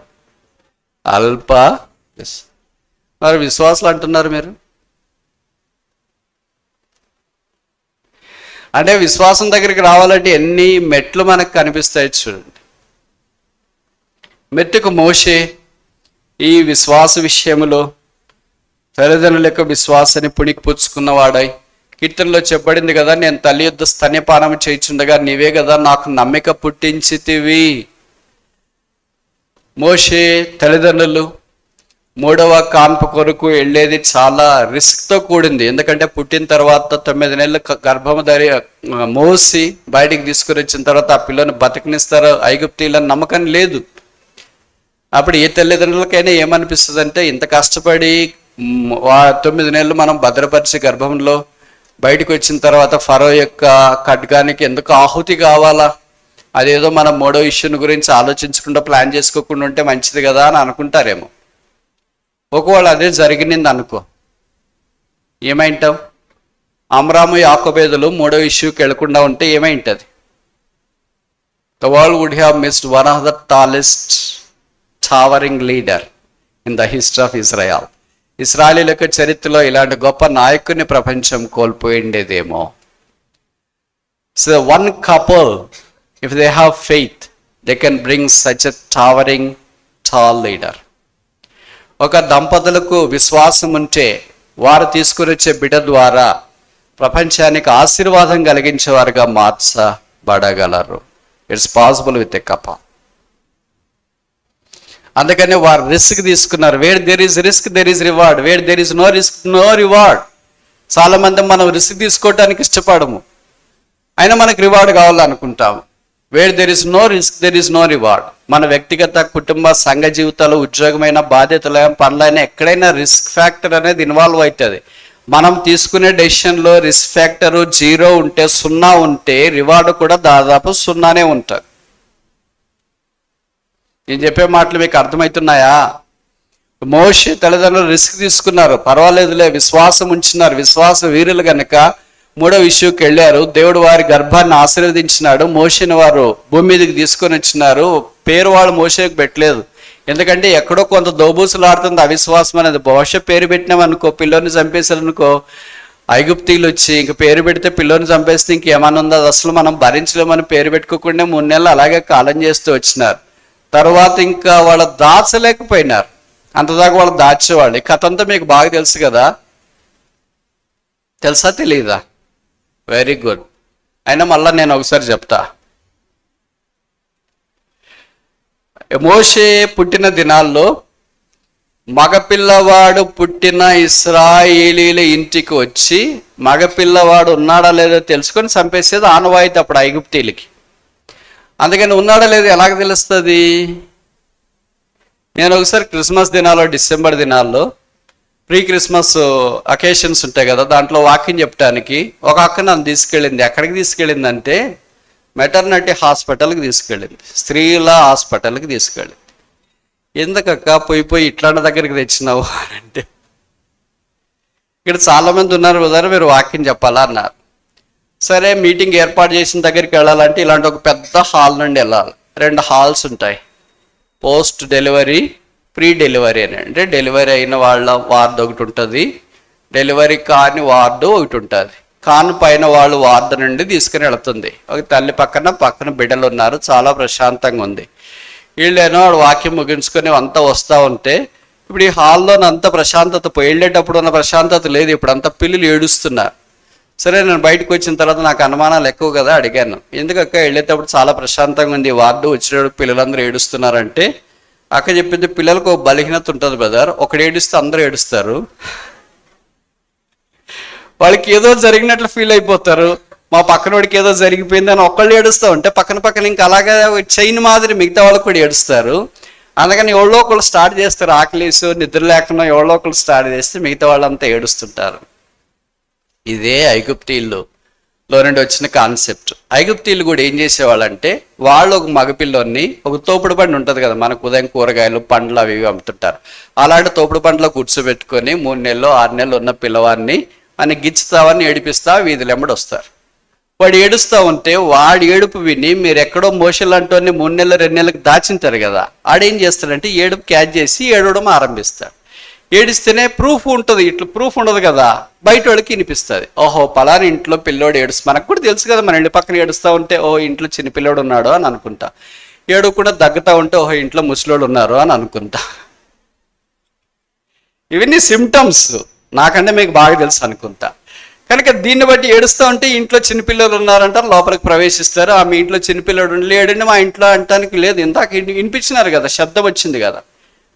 అల్ప. మరి విశ్వాసులు అంటున్నారు మీరు. అంటే విశ్వాసం దగ్గరికి రావాలంటే ఎన్ని మెట్లు మనకు కనిపిస్తాయి చూడండి. మెట్టుకు మోషే ఈ విశ్వాస విషయంలో తల్లిదండ్రుల యొక్క విశ్వాసాన్ని పుణికి పుచ్చుకున్నవాడై, కీర్తనలో చెప్పబడింది కదా, నేను తల్లి యొద్ద స్తన్యపానం చేయించుండగా నీవే కదా నాకు నమ్మిక పుట్టించితివి. మోషే తల్లిదండ్రులు మూడవ కాన్పు కొరకు వెళ్ళేది చాలా రిస్క్తో కూడింది. ఎందుకంటే పుట్టిన తర్వాత 9 నెలలు గర్భము మోసి బయటికి తీసుకుని వచ్చిన తర్వాత ఆ పిల్లని బతికినిస్తారు ఐగుప్తీయులని నమ్మకం లేదు. అప్పుడు ఏ తల్లిదండ్రులకైనా ఏమనిపిస్తుంది అంటే, ఇంత కష్టపడి 9 నెలలు మనం భద్రపరిచి గర్భంలో బయటకు వచ్చిన తర్వాత ఫరో యొక్క ఖడ్గానికి ఎందుకు ఆహుతి కావాలా, అదేదో మనం మూడో ఇష్యూని గురించి ఆలోచించకుండా ప్లాన్ చేసుకోకుండా ఉంటే మంచిది కదా అని అనుకుంటారేమో. ఒకవేళ అదే జరిగింది అనుకో, ఏమైంటావు? అమ్రాము యాకోబేదులు మూడో ఇష్యూకి వెళ్లకుండా ఉంటే ఏమైంటది? The world would have missed one of the tallest towering leader in the history of Israel. ఇశ్రాయేలీయుల యొక్క చరిత్రలో ఇలాంటి గొప్ప నాయకుడిని ప్రపంచం కోల్పోయిండేదేమో. So one couple, if they have faith, they can bring such a towering tall leader. ఒక దంపతులకు విశ్వాసం ఉంటే వారు తీసుకుని వచ్చే బిడ్డ ద్వారా ప్రపంచానికి ఆశీర్వాదం కలిగించేవారుగా మార్చబడగలరు. It's possible with a couple. అందుకని వారు రిస్క్ తీసుకున్నారు. Where there is risk there is reward, where there is no risk no reward. చాలా మంది మనం రిస్క్ తీసుకోవటానికి ఇష్టపడము, అయినా మనకు రివార్డ్ కావాలనుకుంటాము. Where there is no risk there is no reward. మన వ్యక్తిగత కుటుంబ సంఘ జీవితాలు, ఉద్యోగమైన, బాధ్యతలైన, పనులైనా ఎక్కడైనా రిస్క్ ఫ్యాక్టర్ అనేది ఇన్వాల్వ్ అవుతుంది. మనం తీసుకునే డెసిషన్లో రిస్క్ ఫ్యాక్టర్ 0 ఉంటే, 0 ఉంటే రివార్డు కూడా దాదాపు 0నే ఉంటుంది. నేను చెప్పే మాటలు మీకు అర్థమవుతున్నాయా? మోషే తల్లిదండ్రులు రిస్క్ తీసుకున్నారు, పర్వాలేదులే, విశ్వాసం ఉంచినారు, విశ్వాస వీరులు కనుక మూడో ఇష్యూకి వెళ్ళారు. దేవుడు వారి గర్భాన్ని ఆశీర్వదించినాడు. మోషేని వారు భూమి మీదకి తీసుకొని వచ్చినారు. పేరు వాళ్ళు మోషేకి పెట్టలేదు, ఎందుకంటే ఎక్కడో కొంత దోబూసులాడుతుంది అవిశ్వాసం అనేది. బహుశా పేరు పెట్టినామనుకో, పిల్లోని చంపేశారనుకో, ఐగుప్తీయులు వచ్చి ఇంక పేరు పెడితే పిల్లోని చంపేస్తే ఇంకేమన్నా ఉందో, అది అసలు మనం భరించలేమని పేరు పెట్టుకోకుండా 3 నెలలు అలాగే కాలం చేస్తూ వచ్చినారు. తర్వాత ఇంకా వాళ్ళు దాచలేకపోయినారు, అంతదాకా వాళ్ళు దాచేవాళ్ళు. ఈ కథ అంతా మీకు బాగా తెలుసు కదా, తెలుసా తెలీదా? Very good. అయినా మళ్ళీ నేను ఒకసారి చెప్తా. మోషే పుట్టిన దినాల్లో మగపిల్లవాడు పుట్టిన ఇశ్రాయేలీల ఇంటికి వచ్చి మగపిల్లవాడు ఉన్నాడా లేదో తెలుసుకొని చంపేసేది ఆనవాయితీ అప్పుడు ఐగుప్తీయులకి. అందుకని ఉన్నాడా లేదో ఎలాగ తెలుస్తుంది? నేను ఒకసారి క్రిస్మస్ దినాల్లో, డిసెంబర్ దినాల్లో ప్రీ క్రిస్మస్ అకేషన్స్ ఉంటాయి కదా, దాంట్లో వాక్యం చెప్పడానికి ఒక అక్క నన్ను తీసుకెళ్ళింది. ఎక్కడికి తీసుకెళ్ళిందంటే మెటర్నిటీ హాస్పిటల్కి తీసుకెళ్ళింది, స్త్రీల హాస్పిటల్కి తీసుకెళ్ళింది. ఎందుకక్క పోయి ఇట్లాంటి దగ్గరికి తెచ్చినావు అంటే, ఇక్కడ చాలామంది ఉన్నారు కదా, మీరు వాక్యం చెప్పాలా అన్నారు. సరే, మీటింగ్ ఏర్పాటు చేసిన దగ్గరికి వెళ్ళాలంటే ఇలాంటి ఒక పెద్ద హాల్ నుండి వెళ్ళాలి. 2 హాల్స్ ఉంటాయి, పోస్ట్ డెలివరీ, ప్రీ డెలివరీ అని. అంటే డెలివరీ అయిన వాళ్ళ వార్డు ఒకటి ఉంటుంది, డెలివరీ కాని వార్డు ఒకటి ఉంటుంది. కాను పైన వాళ్ళు వార్డు నుండి తీసుకుని వెళుతుంది. ఒక తల్లి పక్కన బిడ్డలు ఉన్నారు, చాలా ప్రశాంతంగా ఉంది. వీళ్ళేనో వాక్యం ముగించుకొని అంతా వస్తూ ఉంటే, ఇప్పుడు ఈ హాల్లోనంత ప్రశాంతత వెళ్ళేటప్పుడు ఉన్న ప్రశాంతత లేదు, ఇప్పుడు అంతా పిల్లలు ఏడుస్తున్నారు. సరే, నేను బయటకు వచ్చిన తర్వాత నాకు అనుమానాలు ఎక్కువ కదా, అడిగాను ఎందుకక్క వెళ్ళేటప్పుడు చాలా ప్రశాంతంగా ఉంది, వార్డు వచ్చేటప్పుడు పిల్లలందరూ ఏడుస్తున్నారంటే అక్క చెప్పింది, పిల్లలకు ఒక బలహీనత ఉంటుంది బ్రదర్, ఒకడు ఏడుస్తే అందరూ ఏడుస్తారు, వాళ్ళకి ఏదో జరిగినట్లు ఫీల్ అయిపోతారు. మా పక్కన వాడికి ఏదో జరిగిపోయిందని ఒకళ్ళు ఏడుస్తూ ఉంటే పక్కన ఇంకా అలాగే చైన్ మాదిరి మిగతా వాళ్ళు కూడా ఏడుస్తారు. అందుకని ఎవరో ఒకళ్ళు స్టార్ట్ చేస్తారు, ఆకలేసు నిద్ర లేకుండా ఎవరో ఒకళ్ళు స్టార్ట్ చేస్తే మిగతా వాళ్ళంతా ఏడుస్తుంటారు. ఇదే ఐగుప్తీయుల్లో నుండి వచ్చిన కాన్సెప్ట్. ఐగుప్తీయులు కూడా ఏం చేసేవాళ్ళంటే, వాళ్ళు ఒక మగపిల్లోని, ఒక తోపుడు బండి ఉంటుంది కదా మనకు, ఉదయం కూరగాయలు పండ్లు అవి ఇవి అమ్ముతుంటారు, అలాంటి తోపుడు బండిలో కూర్చోబెట్టుకొని 3 నెలలు 6 నెలలు ఉన్న పిల్లవాడిని అని గిచ్చుతావని ఏడిపిస్తా వీధులు ఎమ్మడి వస్తారు. వాడు ఏడుస్తూ ఉంటే వాడి ఏడుపు విని మీరు ఎక్కడో మోషలు అంటోని 3 నెలలు 2 నెలలకు దాచింటారు కదా, ఆడేం చేస్తాడంటే ఏడుపు క్యాచ్ చేసి ఏడవడం ఆరంభిస్తాడు. ఏడిస్తేనే ప్రూఫ్ ఉంటుంది, ఇట్లా ప్రూఫ్ ఉండదు కదా, బయట వాళ్ళకి వినిపిస్తుంది. ఓహో పలానా ఇంట్లో పిల్లోడు ఏడుస్తు, మనకు కూడా తెలుసు కదా, మన ఇంటి పక్కన ఏడుస్తూ ఉంటే ఓ ఇంట్లో చిన్న పిల్లోడు ఉన్నాడు అని అనుకుంటా, ఏడవకుండా దగ్గుతూ ఉంటే ఓహో ఇంట్లో ముసలోడు ఉన్నారు అని అనుకుంటా. ఇవన్నీ సిమ్టమ్స్, నాకంటే మీకు బాగా తెలుసు అనుకుంటా. కనుక దీన్ని బట్టి ఏడుస్తూ ఉంటే ఇంట్లో చిన్నపిల్లలు ఉన్నారంటారు, లోపలికి ప్రవేశిస్తారు. మీ ఇంట్లో చిన్నపిల్లడు లేడండి మా ఇంట్లో అంటానికి లేదు, ఇందాక వినిపించినారు కదా, శబ్దం వచ్చింది కదా,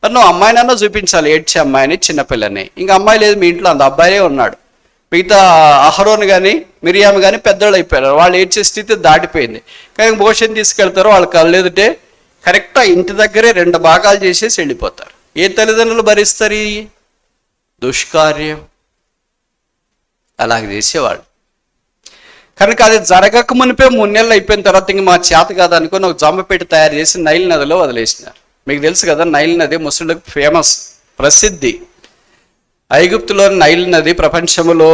నువ్వు అమ్మాయినన్నా చూపించాలి, ఏడ్చే అమ్మాయిని చిన్నపిల్లని. ఇంకా అమ్మాయి లేదు మీ ఇంట్లో, అంత అబ్బాయే ఉన్నాడు. మిగతా అహరోన్ కానీ మిరియాము కానీ పెద్దోళ్ళు అయిపోయారు, వాళ్ళు ఏడ్చే స్థితి దాటిపోయింది. కానీ భోషన్ తీసుకెళ్తారో వాళ్ళు కళ్ళెదుటే కరెక్ట్గా ఇంటి దగ్గరే 2 భాగాలు చేసేసి వెళ్ళిపోతారు. ఏ తల్లిదండ్రులు భరిస్తారు ఈ దుష్కార్యం? అలాగే చేసేవాళ్ళు. కనుక అది జరగక మునిపే 3 నెలలు అయిపోయిన తర్వాత ఇంక మా చేత కాదనుకొని ఒక జమ్మపేట తయారు చేసి నైల్ నదిలో వదిలేసినారు. మీకు తెలుసు కదా, నైల్ నది ముస్లింలకు ఫేమస్, ప్రసిద్ధి. ఐగుప్తులోని నైల్ నది ప్రపంచంలో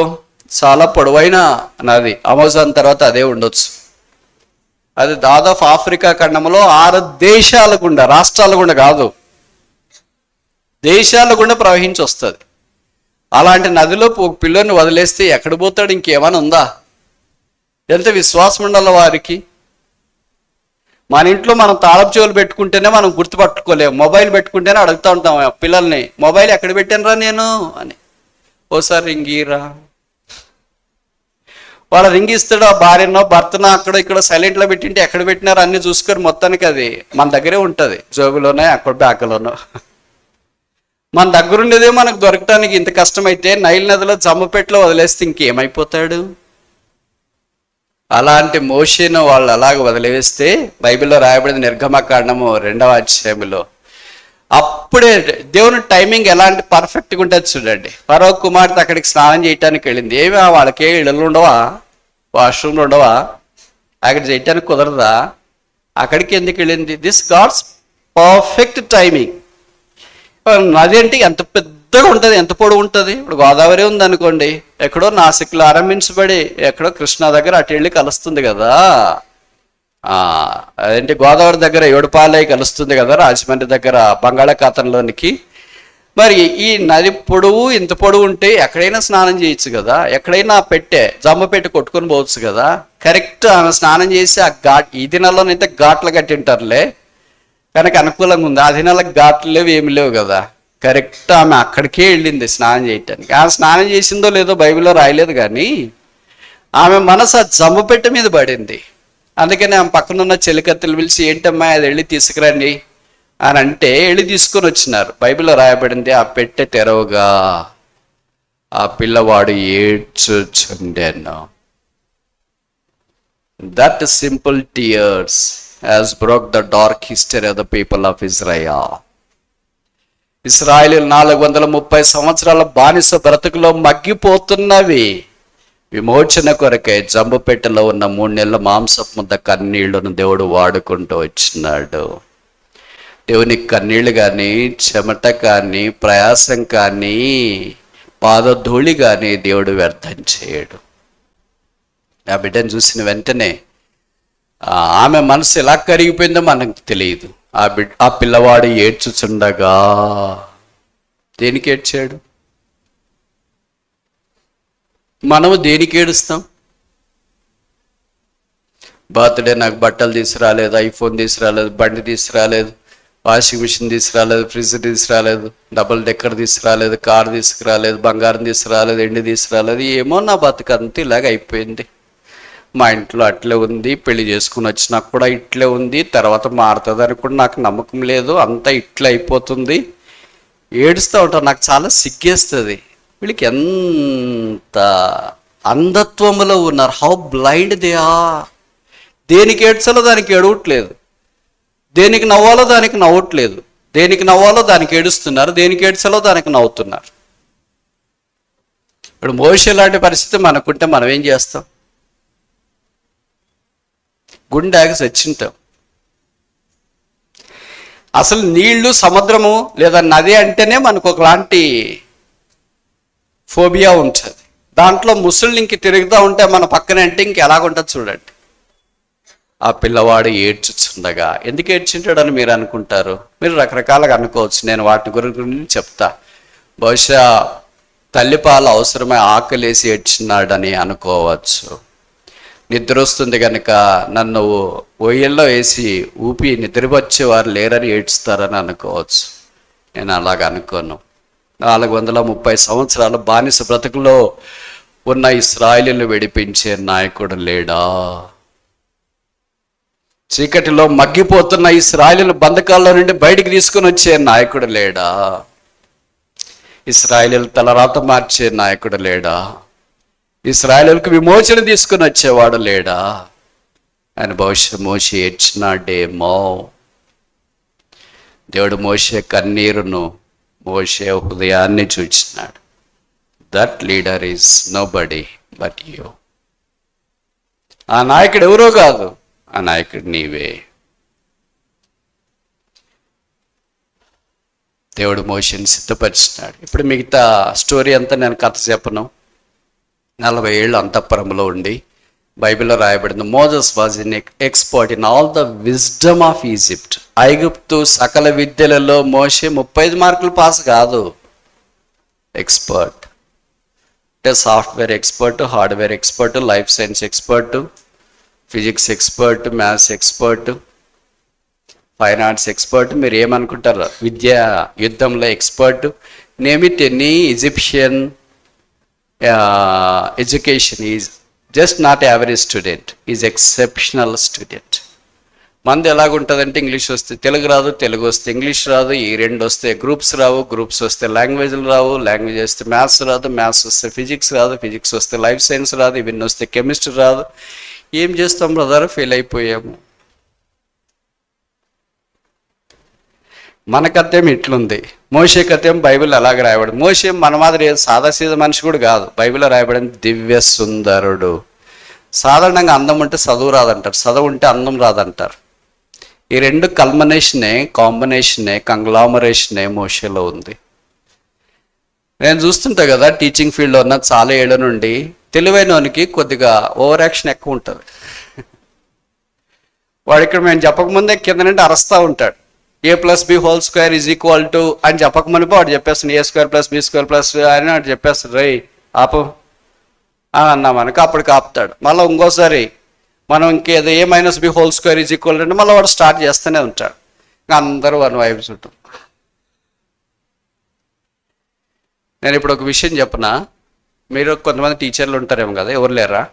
చాలా పొడవైన నది, అమెజాన్ తర్వాత అదే ఉండొచ్చు. అది దాదాపు ఆఫ్రికా ఖండంలో 6 దేశాల గుండా, రాష్ట్రాల గుండా కాదు, దేశాల గుండా ప్రవహించి వస్తుంది. అలాంటి నదిలో ఒక పిల్లని వదిలేస్తే ఎక్కడ పోతాడు? ఇంకేమైనా ఉందా? ఎంత విశ్వాసం ఉండాలి వారికి. మన ఇంట్లో మనం తాళపు చెవులు పెట్టుకుంటేనే మనం గుర్తుపట్టుకోలేము, మొబైల్ పెట్టుకుంటేనే అడుగుతూ ఉంటాం పిల్లల్ని, మొబైల్ ఎక్కడ పెట్టానురా నేను అని. ఓసారి రింగిరా, వాళ్ళ రింగిస్తాడు, ఆ భార్యనో భర్తనో అక్కడ ఇక్కడ సైలెంట్లో పెట్టింటే ఎక్కడ పెట్టినారో అన్ని చూసుకొని మొత్తానికి అది మన దగ్గరే ఉంటుంది, జోబులోనే అక్కడ బ్యాగ్లోనో. మన దగ్గరుండేదే మనకు దొరకటానికి ఇంత కష్టమైతే నైల్ నదిలో జమ్మపెట్లో వదిలేస్తే ఇంకేమైపోతాడు? అలాంటి మోషేను వాళ్ళు అలాగ వదిలేస్తే బైబిల్లో రాయబడింది నిర్గమకాండము 2వ అధ్యాయంలో. అప్పుడే దేవుని టైమింగ్ ఎలాంటి పర్ఫెక్ట్గా ఉంటుంది చూడండి. ఫరో కుమార్తె అక్కడికి స్నానం చేయటానికి వెళ్ళింది. ఏమి వాళ్ళకి ఇళ్ళు ఉండవా, వాష్రూమ్లు ఉండవా, అక్కడ చేయటానికి కుదరదా? అక్కడికి ఎందుకు వెళ్ళింది? This God's perfect timing. నది అంటే ఎంత పెద్దగా ఉంటుంది, ఎంత పొడవు ఉంటుంది. ఇప్పుడు గోదావరి ఉంది అనుకోండి, ఎక్కడో నాసిక్లో ఆరంభించబడి ఎక్కడో కృష్ణా దగ్గర అటు వెళ్ళి కలుస్తుంది కదా, అదేంటి గోదావరి దగ్గర ఏడుపాలై కలుస్తుంది కదా, రాజమండ్రి దగ్గర బంగాళాఖాతంలోనికి. మరి ఈ నది పొడవు ఇంత పొడవు ఉంటే ఎక్కడైనా స్నానం చేయొచ్చు కదా, ఎక్కడైనా జమ్మ పెట్టి కొట్టుకొని పోవచ్చు కదా. కరెక్ట్ ఆమె స్నానం చేసి ఆ ఈ దినాల్లోనైతే ఘాట్లు కట్టింటారులే, కనుక అనుకూలంగా ఉంది. ఆ దినాలకు ఘాట్లు లేవు, ఏమి లేవు కదా. కరెక్ట్ ఆమె అక్కడికే వెళ్ళింది స్నానం చేయటానికి. ఆమె స్నానం చేసిందో లేదో బైబిల్లో రాయలేదు, కానీ ఆమె మనసు ఆ జమ్మపెట్ట మీద పడింది. అందుకని ఆమె పక్కనున్న చెలికత్తెలు పిలిచి ఏంటమ్మా అది వెళ్ళి తీసుకురండి అని అంటే వెళ్ళి తీసుకొని వచ్చినారు. బైబిల్లో రాయబడింది, ఆ పెట్టె తెరవగా ఆ పిల్లవాడు ఏడ్చుచుండెను. That simple tears has broke the dark history of the people of Israel. ఇశ్రాయేలు 430 సంవత్సరాల బానిస బ్రతుకులో మగ్గిపోతున్నవి. విమోచన కొరకై జంబుపెట్టెలో ఉన్న 3 నెలల మాంసపు ముద్ద కన్నీళ్లను దేవుడు వాడుకుంటూ వచ్చినాడు. దేవునికి కన్నీళ్లు కానీ, చెమట కానీ, ప్రయాసం కానీ, పాదధూళి కానీ దేవుడు వ్యర్థం చేయడు. ఆ బిడ్డను చూసిన వెంటనే ఆమె మనసు ఎలా కరిగిపోయిందో మనకు తెలియదు. ఆ పిల్లవాడు ఏడ్చుచుండగా, దేనికి ఏడ్చాడు? మనము దేనికి ఏడుస్తాం? బర్త్డే నాకు బట్టలు తీసుకురాలేదు, ఐఫోన్ తీసుకురాలేదు, బండి తీసుకురాలేదు, వాషింగ్ మిషన్ తీసుకురాలేదు, ఫ్రిడ్జ్ తీసుకురాలేదు, డబుల్ డెక్కర్ తీసుకురాలేదు, కారు తీసుకురాలేదు, బంగారం తీసుకురాలేదు, ఎండి తీసుకురాలేదు. ఏమో నా బతుకంతా ఇలాగ అయిపోయింది. మా ఇంట్లో అట్లే ఉంది, పెళ్లి చేసుకుని వచ్చినా కూడా ఇట్లే ఉంది, తర్వాత మారుతుందని కూడా నాకు నమ్మకం లేదు, అంతా ఇట్లా అయిపోతుంది. ఏడుస్తూ ఉంటాను. నాకు చాలా సిగ్గేస్తుంది. వీళ్ళకి ఎంత అంధత్వములో ఉన్నారు. How blind they are. దేనికి ఏడ్చాలో దానికి ఏడవట్లేదు, దేనికి నవ్వాలో దానికి నవ్వట్లేదు, దేనికి నవ్వాలో దానికి ఏడుస్తున్నారు, దేనికి ఏడ్చాలో దానికి నవ్వుతున్నారు. ఇప్పుడు మోషే లాంటి పరిస్థితి మనకుంటే మనం ఏం చేస్తాం? గుండెకి చచ్చింటాం. అసలు నీళ్లు, సముద్రము లేదా నది అంటేనే మనకు ఒకలాంటి ఫోబియా ఉంటుంది. దాంట్లో ముసళ్ళు ఇంక తిరుగుతూ ఉంటే మన పక్కన అంటే ఇంక ఎలాగుంటుంది చూడండి. ఆ పిల్లవాడు ఏడ్చుచుండగా, ఎందుకు ఏడ్చుంటాడని మీరు అనుకుంటారు? మీరు రకరకాలుగా అనుకోవచ్చు, నేను వాటి గురించి చెప్తా. బహుశా తల్లిపాలు అవసరమై ఆకలేసి ఏడ్చున్నాడని అనుకోవచ్చు. నిద్ర వస్తుంది కనుక నన్ను ఒయ్యల్లో వేసి ఊపి నిద్రవచ్చేవారు లేరని ఏడ్చుతారని అనుకోవచ్చు. నేను అలాగ అనుకోను. 430 సంవత్సరాల బానిస బ్రతుకులో ఉన్న ఇశ్రాయేలును విడిపించే నాయకుడు లేడా? చీకటిలో మగ్గిపోతున్న ఇశ్రాయేలు బంధకాల్లో నుండి బయటికి తీసుకుని వచ్చే నాయకుడు లేడా? ఇశ్రాయేలు తలరాత మార్చే నాయకుడు లేడా? ఇశ్రాయేలుకు విమోచన తీసుకుని వచ్చేవాడు లేడా? ఆయన బహుశా మోషే ఏడ్చినాడేమో. దేవుడు మోషే కన్నీరును, మోషే హృదయాన్ని చూచినాడు. That leader is nobody but you. ఆ నాయకుడు ఎవరో కాదు, ఆ నాయకుడు నీవే. దేవుడు మోషేని సిద్ధపరిచినాడు. ఇప్పుడు మిగతా స్టోరీ అంతా నేను కథ చెప్పను. 40 ఏళ్ళు అంతఃపురంలో ఉండి బైబిల్లో రాయబడింది, Moses was in expert in all the wisdom of Egypt. ఐగుప్తు సకల విద్యలలో మోషే 35 మార్కులు పాస్ కాదు, ఎక్స్పర్ట్. అంటే software expert, hardware expert, life science expert, physics expert, maths expert, fine arts expert. మీరు ఏమనుకుంటారు? విద్యా యుద్ధంలో expert. Name it any Egyptian education is just not average student, is exceptional student. మంది ఎలాగుంటుందంటే ఇంగ్లీష్ వస్తే తెలుగు రాదు, తెలుగు వస్తే ఇంగ్లీష్ రాదు, ఈ రెండు వస్తే గ్రూప్స్ రావు, గ్రూప్స్ వస్తే లాంగ్వేజ్లు రావు, లాంగ్వేజ్ వస్తే మ్యాథ్స్ రాదు, మ్యాథ్స్ వస్తే ఫిజిక్స్ రాదు, ఫిజిక్స్ వస్తే లైఫ్ సైన్స్ రాదు, ఇవన్నీ వస్తే కెమిస్ట్రీ రాదు. ఏం చేస్తాం బ్రదర్? ఫెయిల్ అయిపోయాము. మన కథేం ఇట్లుంది, మోషే కథేం బైబిల్ అలాగ రాయబడి. మోషే మన మాదిరి సాదాసీద మనిషి కూడా కాదు. బైబిల్లో రాయబడింది దివ్య సుందరుడు. సాధారణంగా అందం ఉంటే చదువు రాదంటారు, చదువు ఉంటే అందం రాదంటారు. ఈ రెండు కల్మినేషనే, కాంబినేషనే, కంగ్లామరేషనే మోషేలో ఉంది. నేను చూస్తుంటా కదా, టీచింగ్ ఫీల్డ్లో ఉన్న చాలా ఏళ్ళ నుండి తెలివైనోనికి కొద్దిగా ఓవర్ యాక్షన్ ఎక్కువ ఉంటుంది. వాడు ఇక్కడ మేము చెప్పకముందే కింద నుండి అరుస్తూ ఉంటాడు. a+b² ఈజ్ ఈక్వల్ టు అని చెప్పకమునిపో వాడు చెప్పేస్తాను, a² + b² అని వాడు చెప్పేస్తాడు. రై ఆపు అన్నా మనకు అప్పటికి ఆపుతాడు. మళ్ళీ ఇంకోసారి మనం ఇంకేదో a-b² ఈజ్ ఈక్వల్ అంటే మళ్ళీ వాడు స్టార్ట్ చేస్తూనే ఉంటాడు. ఇంకా అందరూ వన్ వైపు చుట్టూ. నేను ఇప్పుడు ఒక విషయం చెప్పనా, మీరు కొంతమంది టీచర్లు ఉంటారేమో కదా, ఎవరు లేరా?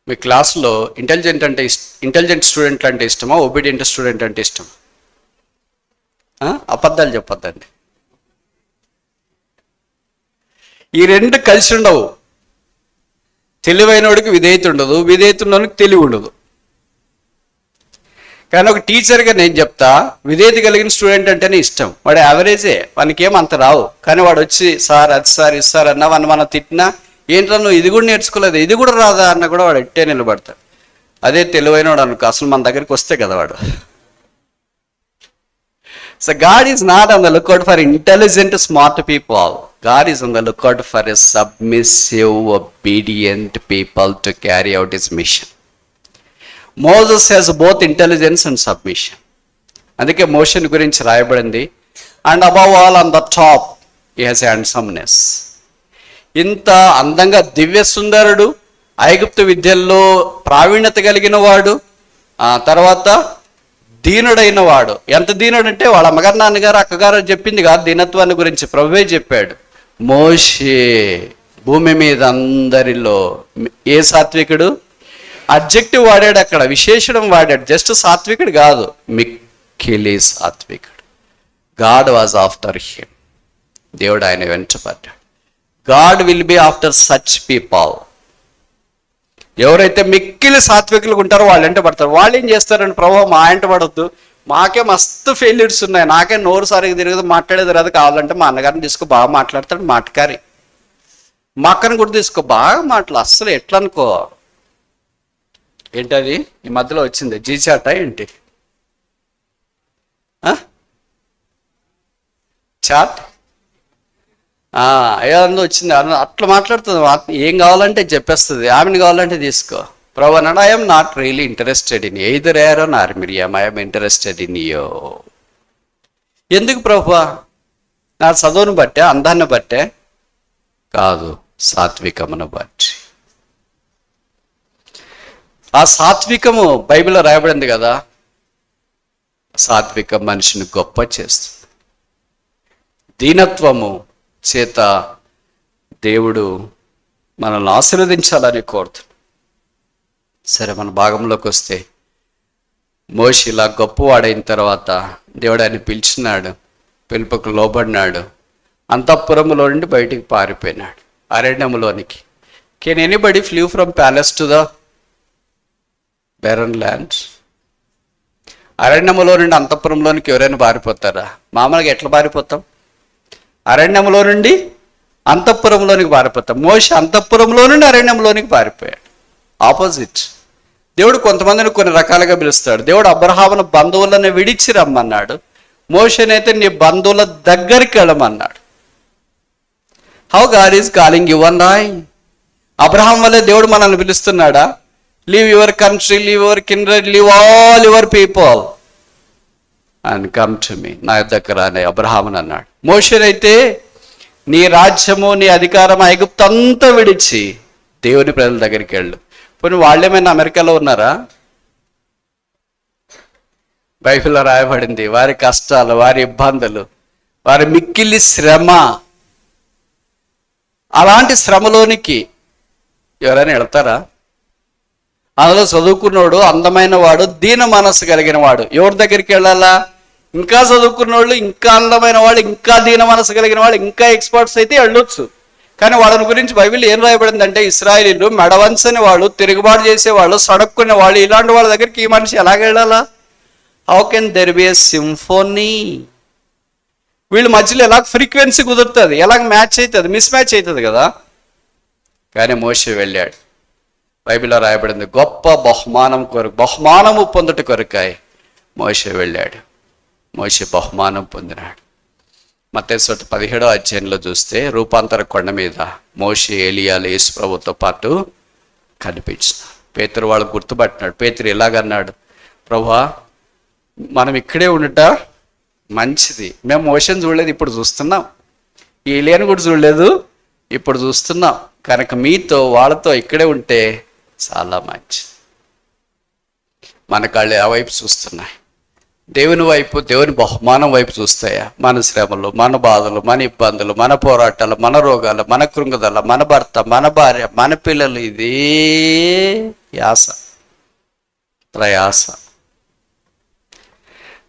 మీ క్లాస్లో ఇంటెలిజెంట్ స్టూడెంట్ అంటే ఇష్టమా, ఒబీడియంట్ స్టూడెంట్ అంటే ఇష్టం? అబద్ధాలు చెప్పొద్దండి. ఈ రెండు కలిసి ఉండవు. తెలివైనోడికి విధేయత ఉండదు, విధేయతున్నోడికి తెలివి ఉండదు. కానీ ఒక టీచర్గా నేను చెప్తా, విధేయత కలిగిన స్టూడెంట్ అంటేనే ఇష్టం. వాడు యావరేజే, వానికి ఏం అంత రావు. కానీ వాడు వచ్చి సార్ అది సార్ ఇది సార్ అన్నా, మనం తిట్టినా ఏంట్రా నువ్వు ఇది కూడా నేర్చుకోలేదు, ఇది కూడా రాదా అన్న కూడా వాడు ఎట్టే నిలబడతాడు. అదే తెలివైనవాడు అనుకో, అసలు మన దగ్గరికి వస్తే కదా వాడు. So God is not on the lookout for intelligent smart people. God is on the lookout for a submissive, obedient people to carry out his mission. Moses has both intelligence and submission. అందుకే motion గురించి రాయబడింది, and above all on the top he has handsomeness. ఇంత అందంగా దివ్య సుందరుడు, ఐగుప్తు విద్యల్లో ప్రావీణ్యత కలిగిన వాడు, తర్వాత దీనుడైన వాడు. ఎంత దీనుడంటే వాళ్ళ అమ్మగారు నాన్నగారు అక్కగారు చెప్పింది కాదు, దీనత్వాన్ని గురించి ప్రభువే చెప్పాడు. మోషే భూమి మీద అందరిలో ఏ సాత్వికుడు? అడ్జెక్టివ్ వాడాడు అక్కడ, విశేషణం వాడాడు. జస్ట్ సాత్వికుడు కాదు, మిక్కిలి సాత్వికుడు. God was after him. దేవుడు ఆయన వెంటపడ్డాడు. God will be after such people. ఎవరైతే మిక్కిలి సాత్వికులు ఉంటారో వాళ్ళు వెంట పడతారు. వాళ్ళు ఏం చేస్తారంటే, ప్రభు మా వెంట పడొద్దు, మాకే మస్తు ఫెయిల్యూర్స్ ఉన్నాయి, నాకే నోరు సరిగ్గా తిరగదు, మాట్లాడేది రాదు, కావాలంటే మా అన్నగారిని తీసుకో, బాగా మాట్లాడతాడు మాటకారి, మా అక్కని కూడా తీసుకో, బాగా మాటలు. అస్సలు ఎట్లా అనుకో, ఏంటది ఈ మధ్యలో వచ్చింది జీచాట ఏంటి చాట్ ఏదన్నా వచ్చింది, అట్లా మాట్లాడుతుంది. ఏం కావాలంటే చెప్పేస్తుంది, ఆమెను కావాలంటే తీసుకో. ప్రభు అన్నాడు, I'm not really interested in either Aaron or Miriam, I'm interested in you. ఎందుకు ప్రభు? నా చదువును బట్టే, అందాన్ని బట్టే కాదు, సాత్వికమును బట్టి. ఆ సాత్వికము బైబిల్లో రాయబడింది కదా, సాత్వికం మనిషిని గొప్ప చేస్తుంది. దీనత్వము చేత దేవుడు మనల్ని ఆశీర్వదించాలని కోరుతున్నాడు. సరే, మన భాగంలోకి వస్తే, మోషే ఇలా గొప్పవాడైన తర్వాత దేవుడు ఆయన పిలిచినాడు, పిలుపుకు లోబడినాడు, అంతఃపురములో నుండి బయటికి పారిపోయినాడు అరణ్యములోనికి. Can anybody flew from palace to the barren land? అరణ్యములో నుండి అంతఃపురంలోనికి ఎవరైనా పారిపోతారా? మామూలుగా ఎట్లా పారిపోతాం? అరణ్యంలో నుండి అంతఃపురంలోనికి పారిపోతాం. మోషే అంతఃపురంలో నుండి అరణ్యంలోనికి పారిపోయాడు. ఆపోజిట్. దేవుడు కొంతమందిని కొన్ని రకాలుగా పిలుస్తాడు. దేవుడు అబ్రహామును బంధువులను విడిచి రమ్మన్నాడు, మోషేనైతే నీ బంధువుల దగ్గరికి వెళ్ళమన్నాడు. How God is calling you and I? Abraham వల్లే దేవుడు మనల్ని పిలుస్తున్నాడా? Leave your country, leave your kindred, leave all your people and come to me, నా దగ్గర అనే అబ్రహాముని అన్నాడు. మోషేనైతే నీ రాజ్యము, నీ అధికారం ఐగుప్తు అంతా విడిచి దేవుని ప్రజల దగ్గరికి వెళ్ళు. పోనీ వాళ్ళేమైనా అమెరికాలో ఉన్నారా? బైబిల్లో రాయబడింది వారి కష్టాలు, వారి ఇబ్బందులు, వారి మిక్కిలి శ్రమ. అలాంటి శ్రమలోనికి ఎవరైనా వెళ్తారా? అందులో చదువుకున్నోడు, అందమైన వాడు, దీన మనస్సు కలిగిన వాడు ఎవరి దగ్గరికి వెళ్ళాలా? ఇంకా చదువుకున్నోళ్ళు, ఇంకా అందమైన వాళ్ళు, ఇంకా దీన మనస్సు కలిగిన వాళ్ళు, ఇంకా ఎక్స్పర్ట్స్ అయితే వెళ్ళొచ్చు. కానీ వాళ్ళని గురించి బైబిల్ ఏం రాయబడిందంటే, ఇశ్రాయేలీలు మెడవంచని వాళ్ళు, తిరుగుబాటు చేసేవాళ్ళు, సడక్కునే వాళ్ళు, ఇలాంటి వాళ్ళ దగ్గరికి ఈ మనిషి ఎలాగ వెళ్ళాలా? How can there be a symphony? వీళ్ళ మధ్యలో ఎలాగ ఫ్రీక్వెన్సీ కుదురుతుంది, ఎలాగ మ్యాచ్ అవుతుంది, మిస్ మ్యాచ్ అవుతుంది కదా. కానీ మోషే వెళ్ళాడు. బైబిల్లో రాయబడింది, గొప్ప బహుమానము పొందుట కొరకాయ మోషే వెళ్ళాడు. మోషే బహుమానం పొందినాడు. మత్తయి 17వ అధ్యాయంలో చూస్తే, రూపాంతర కొండ మీద మోషే, ఏలియాలు యేసు ప్రభుతో పాటు కనిపించినాడు. పేతురు వాళ్ళు గుర్తుపట్టినాడు. పేతురు ఇలాగన్నాడు, ప్రభువా మనం ఇక్కడే ఉండట మంచిది, మేము మోషేని చూడలేదు, ఇప్పుడు చూస్తున్నాం, ఏలియాని కూడా చూడలేదు, ఇప్పుడు చూస్తున్నాం, కనుక మీతో వాళ్ళతో ఇక్కడే ఉంటే చాలా మంచిది. మన కళ్ళు ఆ వైపు చూస్తున్నాయి, దేవుని వైపు, దేవుని బహుమానం వైపు చూస్తాయా? మన శ్రమలు, మన బాధలు, మన ఇబ్బందులు, మన పోరాటాలు, మన రోగాలు, మన కృంగుదల, మన భర్త, మన భార్య, మన పిల్లలు, ఇదే యాస, ప్రయాస.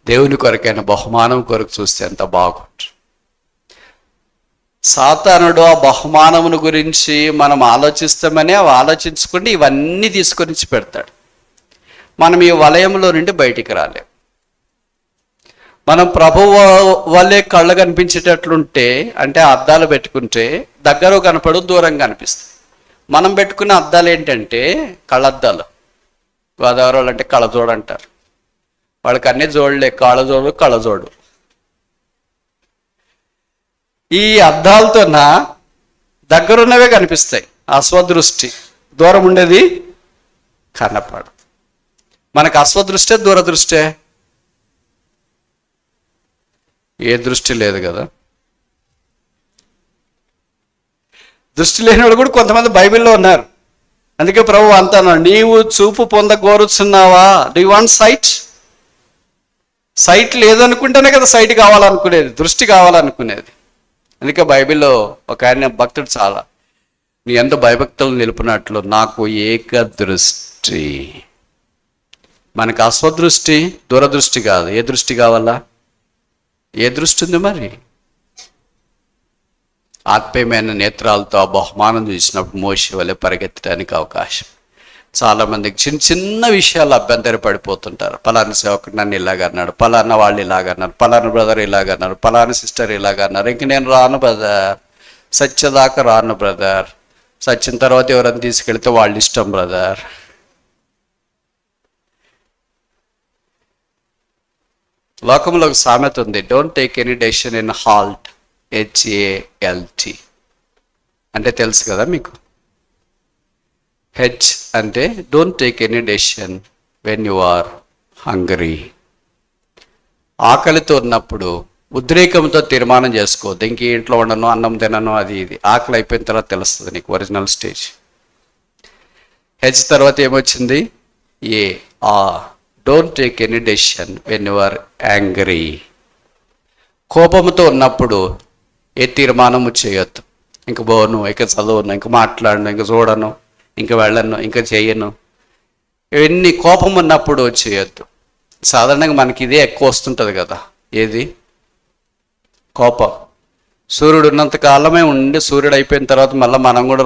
దేవుని కొరకైన బహుమానం కొరకు చూస్తే ఎంత బాగుంటుంది. సాతానుడు ఆ బహుమానమును గురించి మనం ఆలోచిస్తామని అవి ఆలోచించుకుంటే ఇవన్నీ తీసుకొని పెడతాడు. మనం ఈ వలయంలో నుండి బయటికి రాలేం. మనం ప్రభువు వల్లే కళ్ళు కనిపించేటట్లుంటే, అంటే అద్దాలు పెట్టుకుంటే దగ్గర కనపడు, దూరం కనిపిస్తాయి. మనం పెట్టుకునే అద్దాలు ఏంటంటే కళ్ళద్దాలు. గోదావరి వాళ్ళు అంటే కళ్ళజోడు అంటారు. వాళ్ళకి అన్నీ జోడులే, కాళ్ళజోడు, కళ్ళజోడు. ఈ అద్దాలతో దగ్గరున్నవే కనిపిస్తాయి, అస్వదృష్టి. దూరం ఉండేది కనపడదు. మనకు అస్వదృష్టే, దూరదృష్టే? ఏ దృష్టి లేదు కదా. దృష్టి లేని వాళ్ళు కూడా కొంతమంది బైబిల్లో ఉన్నారు. అందుకే ప్రభు అంటాను, నీవు చూపు పొందగోరుచున్నావా? Do you want sight? Sight లేదనుకుంటేనే కదా సైట్ కావాలనుకునేది, దృష్టి కావాలనుకునేది. అందుకే బైబిల్లో ఒక ఆయన భక్తుడు చాలా, నీ ఎంత భయభక్తులు నిలుపునట్లు నాకు ఏక దృష్టి. మనకు అస్వదృష్టి, దూరదృష్టి కాదు. ఏ దృష్టి కావాలా? ఏ దృష్టి ఉంది మరి? ఆత్మీయమైన నేత్రాలతో ఆ బహుమానం చూసినప్పుడు మోషే వలె పరిగెత్తడానికి అవకాశం. చాలా మందికి చిన్న చిన్న విషయాలు అభ్యంతర పడిపోతుంటారు. పలానా సేవకుడు నన్ను ఇలాగన్నాడు, పలానా వాళ్ళు ఇలాగన్నారు, పలానా బ్రదర్ ఇలాగన్నారు, పలానా సిస్టర్ ఇలాగన్నారు, ఇంక నేను రాను బ్రదర్, సత్యదాకా రాను బ్రదర్, సచ్చిన తర్వాత ఎవరైనా తీసుకెళ్తే వాళ్ళ ఇష్టం బ్రదర్. లోకంలో ఒక సామెత ఉంది, don't take any decision in halt, HALT అంటే తెలుసు కదా మీకు. H అంటే don't take any decision when you are hungry. ఆకలితో ఉన్నప్పుడు ఉద్రేకంతో తీర్మానం చేసుకోవద్దు, ఇంక ఇంట్లో ఉండను, అన్నం తినను, అది ఇది. ఆకలి అయిపోయిన తర్వాత తెలుస్తుంది నీకు ఒరిజినల్ స్టేజ్. H తర్వాత ఏమొచ్చింది? Don't take any decision when you are angry. కోపంతో ఉన్నప్పుడు ఏ తీర్మానము చేయొద్దు. ఇంక పోను, ఇంక చదవను, ఇంక మాట్లాడను, ఇంక చూడను, ఇంక వెళ్ళను, ఇంకా చేయను. ఇవన్నీ కోపం ఉన్నప్పుడు చేయొద్దు. సాధారణంగా మనకి ఇదే ఎక్కువ వస్తుంటుంది కదా, ఏది? కోపం. సూర్యుడు ఉన్నంత కాలమే ఉండి సూర్యుడు అయిపోయిన తర్వాత మళ్ళీ మనం కూడా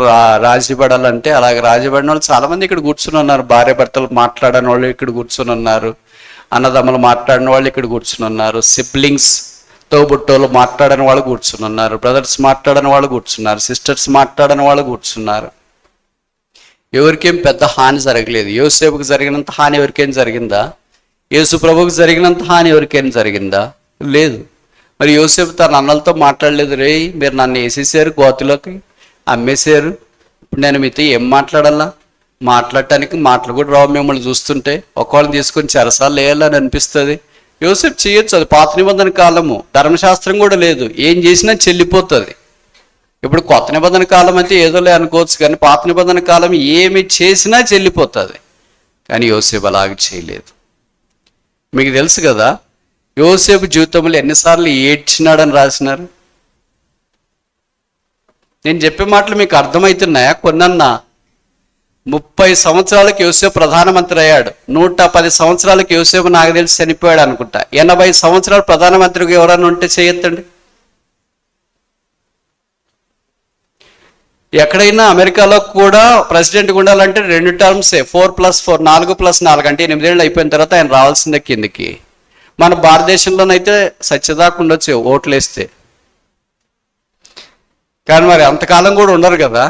రాజీపడాలంటే, అలాగే రాజీపడిన వాళ్ళు చాలామంది ఇక్కడ కూర్చుని ఉన్నారు. భార్య భర్తలు మాట్లాడని వాళ్ళు ఇక్కడ కూర్చుని ఉన్నారు, అన్నదమ్ములు మాట్లాడిన వాళ్ళు ఇక్కడ కూర్చుని ఉన్నారు, సిబ్లింగ్స్ తోబుట్టోళ్ళు మాట్లాడని వాళ్ళు కూర్చుని ఉన్నారు, బ్రదర్స్ మాట్లాడని వాళ్ళు కూర్చున్నారు, సిస్టర్స్ మాట్లాడని వాళ్ళు కూర్చున్నారు. ఎవరికేం పెద్ద హాని జరగలేదు. యోసేపుకి జరిగినంత హాని ఎవరికేం జరిగిందా? యేసు ప్రభువుకి జరిగినంత హాని ఎవరికైనా జరిగిందా? లేదు. మరి యోసేపు తన అన్నలతో మాట్లాడలేదు, రే మీరు నన్ను వేసేసారు, గోతిలోకి అమ్మేశారు, ఇప్పుడు నేను మీతో ఏం మాట్లాడాలా? మాట్లాడటానికి మాటలు కూడా రావు మిమ్మల్ని చూస్తుంటే, ఒకళ్ళని తీసుకొని చెరసాలు వేయాలని అనిపిస్తుంది. యోసేపు చేయొచ్చు, అది పాత నిబంధన కాలము, ధర్మశాస్త్రం కూడా లేదు, ఏం చేసినా చెల్లిపోతుంది. ఇప్పుడు కొత్త నిబంధన కాలం అయితే ఏదోలే అనుకోవచ్చు, కానీ పాత నిబంధన కాలం ఏమి చేసినా చెల్లిపోతుంది. కానీ యోసేపు అలాగే చేయలేదు. మీకు తెలుసు కదా యోసేపు జీవితంలో ఎన్నిసార్లు ఏడ్చినాడని రాసినారు. నేను చెప్పే మాటలు మీకు అర్థమవుతున్నాయా? కొన్నన్నా 30 సంవత్సరాలకు యోసేపు ప్రధానమంత్రి అయ్యాడు. 110 సంవత్సరాలకు యోసేపు నాకు తెలిసి చనిపోయాడు అనుకుంటా. 80 సంవత్సరాలు ప్రధానమంత్రికి ఎవరైనా ఉంటే చేయొద్దండి. ఎక్కడైనా అమెరికాలో కూడా ప్రెసిడెంట్గా ఉండాలంటే 2 టర్మ్సే, 4+4, 4+4 అంటే 8 ఏళ్ళు అయిపోయిన తర్వాత ఆయన రావాల్సిందే కిందకి. మన భారతదేశంలోనైతే సత్యదాకా ఉండొచ్చు ఓట్లు వేస్తే, కానీ మరి అంతకాలం కూడా ఉండరు కదా.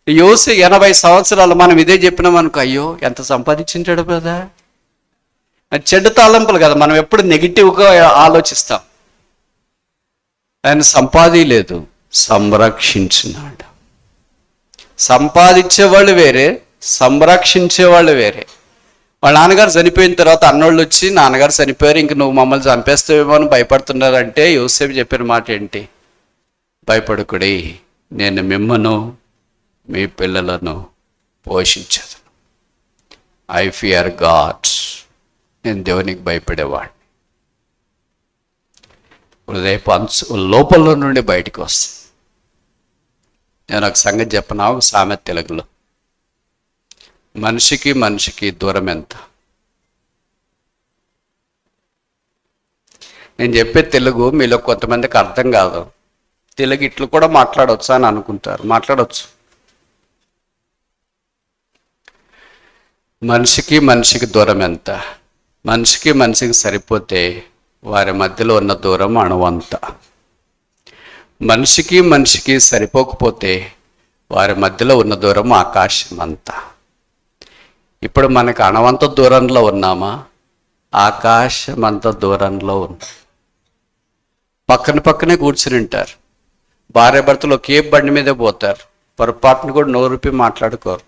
యోసి 80 సంవత్సరాలు మనం ఇదే చెప్పినాం అనుకో, అయ్యో ఎంత సంపాదించింటాడు కదా, చెడ్డ తలంపులు కదా, మనం ఎప్పుడు నెగిటివ్గా ఆలోచిస్తాం. ఆయన సంపాదించలేదు, సంరక్షించినాడు. సంపాదించేవాళ్ళు వేరే, సంరక్షించేవాళ్ళు వేరే. వాళ్ళ నాన్నగారు చనిపోయిన తర్వాత అన్నోళ్ళు వచ్చి, నాన్నగారు చనిపోయారు, ఇంక నువ్వు మమ్మల్ని చంపేస్తావేమో అని భయపడుతున్నారంటే యోసేపు చెప్పిన మాట ఏంటి? భయపడకుడి, నేను మిమ్మను మీ పిల్లలను పోషించదు. ఐ ఫియర్ గాడ్, నేను దేవునికి భయపడేవాడిని. హృదయపు లోపల నుండి బయటికి వస్తుంది. నేను ఒక సంగతి చెప్పనా, ఒక సామెత తెలుగులో, మనిషికి మనిషికి దూరం ఎంత? నేను చెప్పే తెలుగు మీలో కొంతమందికి అర్థం కాదు. తెలుగు ఇట్లు కూడా మాట్లాడవచ్చు అని అనుకుంటారు, మాట్లాడవచ్చు. మనిషికి మనిషికి దూరం ఎంత? మనిషికి మనిషికి సరిపోతే వారి మధ్యలో ఉన్న దూరం అణువంత. మనిషికి మనిషికి సరిపోకపోతే వారి మధ్యలో ఉన్న దూరం ఆకాశం అంతా. ఇప్పుడు మనకు అణవంత దూరంలో ఉన్నామా? ఆకాశం అంత దూరంలో ఉన్నాం. పక్కన పక్కనే కూర్చుని ఉంటారు. భార్య భర్తలు ఒకే బండి మీదే పోతారు, పొరపాటును కూడా నోరుపి మాట్లాడుకోరు.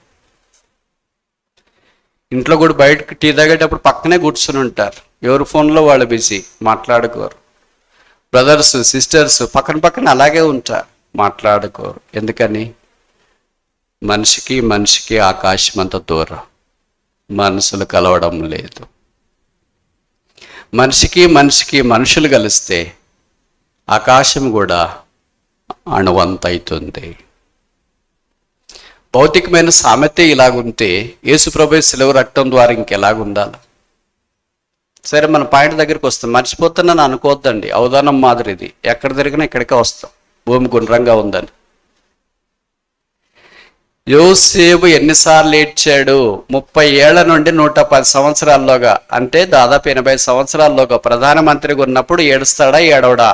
ఇంట్లో కూడా బయటకు టీ తాగేటప్పుడు పక్కనే కూర్చుని ఉంటారు, ఎవరి ఫోన్లో వాళ్ళు బిజీ, మాట్లాడుకోరు. బ్రదర్స్ సిస్టర్స్ పక్కన పక్కన అలాగే ఉంటారు, మాట్లాడుకోరు. ఎందుకని? మనిషికి మనిషికి ఆకాశం అంత దూరం, మనసులు కలవడం లేదు. మనిషికి మనిషికి మనుషులు కలిస్తే ఆకాశం కూడా అణువంత అవుతుంది. భౌతికమైన సామెతే ఇలాగుంటే యేసుప్రభు శిలువ రక్తం ద్వారా ఇంకెలాగుండాలి? సరే, మన పాయింట్ దగ్గరికి వస్తాం. మర్చిపోతున్నాను అనుకోవద్దండి, అవధానం మాదిరిది. ఎక్కడ తిరిగినా ఇక్కడికే వస్తాం, భూమి గుండ్రంగా ఉందని. యోసేపు ఎన్నిసార్లు ఏడ్చాడు? 30 ఏళ్ల నుండి 110 సంవత్సరాల్లోగా, అంటే దాదాపు 80 సంవత్సరాల్లోగా ప్రధానమంత్రిగా ఉన్నప్పుడు ఏడుస్తాడా ఏడవడా?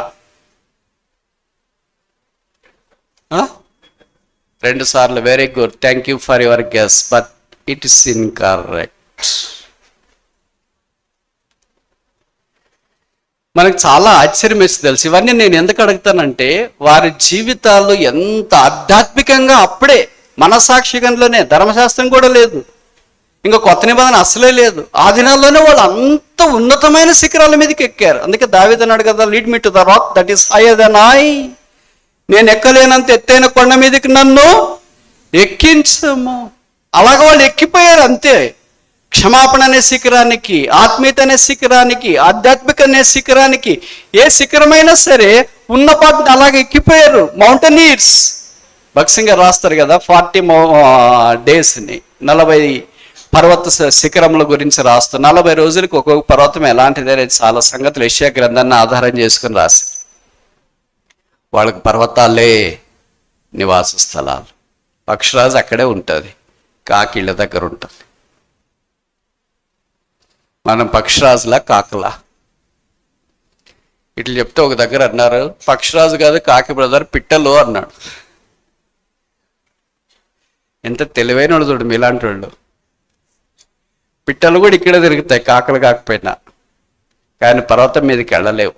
2 సార్లు. Very good, thank you for your guess, but it is incorrect. మనకు చాలా ఆశ్చర్యం వేసి తెలుసు. ఇవన్నీ నేను ఎందుకు అడుగుతానంటే, వారి జీవితాలు ఎంత ఆధ్యాత్మికంగా అప్పుడే మనసాక్షికంలోనే, ధర్మశాస్త్రం కూడా లేదు, ఇంకా కొత్త నిబంధన అసలే లేదు. ఆ దినాల్లోనే వాళ్ళు అంత ఉన్నతమైన శిఖరాల మీదకి ఎక్కారు. అందుకే దావీదు అన్నాడు కదా, lead me to the rock that is higher than I. నేను ఎక్కలేనంత ఎత్తైన కొండ మీదకి నన్ను ఎక్కించము. అలాగ వాళ్ళు ఎక్కిపోయారు అంతే. క్షమాపణ అనే శిఖరానికి, ఆత్మీయత అనే శిఖరానికి, ఆధ్యాత్మిక అనే శిఖరానికి, ఏ శిఖరమైనా సరే ఉన్న పాటని అలాగే ఎక్కిపోయారు మౌంటనీర్స్. భగత్ సింగ్ గారు రాస్తారు కదా 40 డేస్ని, 40 పర్వత శిఖరముల గురించి రాస్తూ 40 రోజులకి ఒక్కొక్క పర్వతం ఎలాంటిది అనేది చాలా సంగతులు యెషయా గ్రంథాన్ని ఆధారం చేసుకుని రాశారు. వాళ్ళకి పర్వతాలే నివాస స్థలాలు. పక్షిరాజు అక్కడే ఉంటుంది, కాకి ఇళ్ళ దగ్గర ఉంటుంది. మనం పక్షిరాజులా కాకులా? ఇట్లా చెప్తే ఒక దగ్గర అన్నారు, పక్షిరాజు కాదు కాకి బ్రదర్, పిట్టలు అన్నాడు. ఎంత తెలివైన వాడు చూడు మీలాంటి వాళ్ళు. పిట్టలు కూడా ఇక్కడే తిరుగుతాయి కాకులు కాకపోయినా, కానీ పర్వతం మీదకి వెళ్ళలేవు.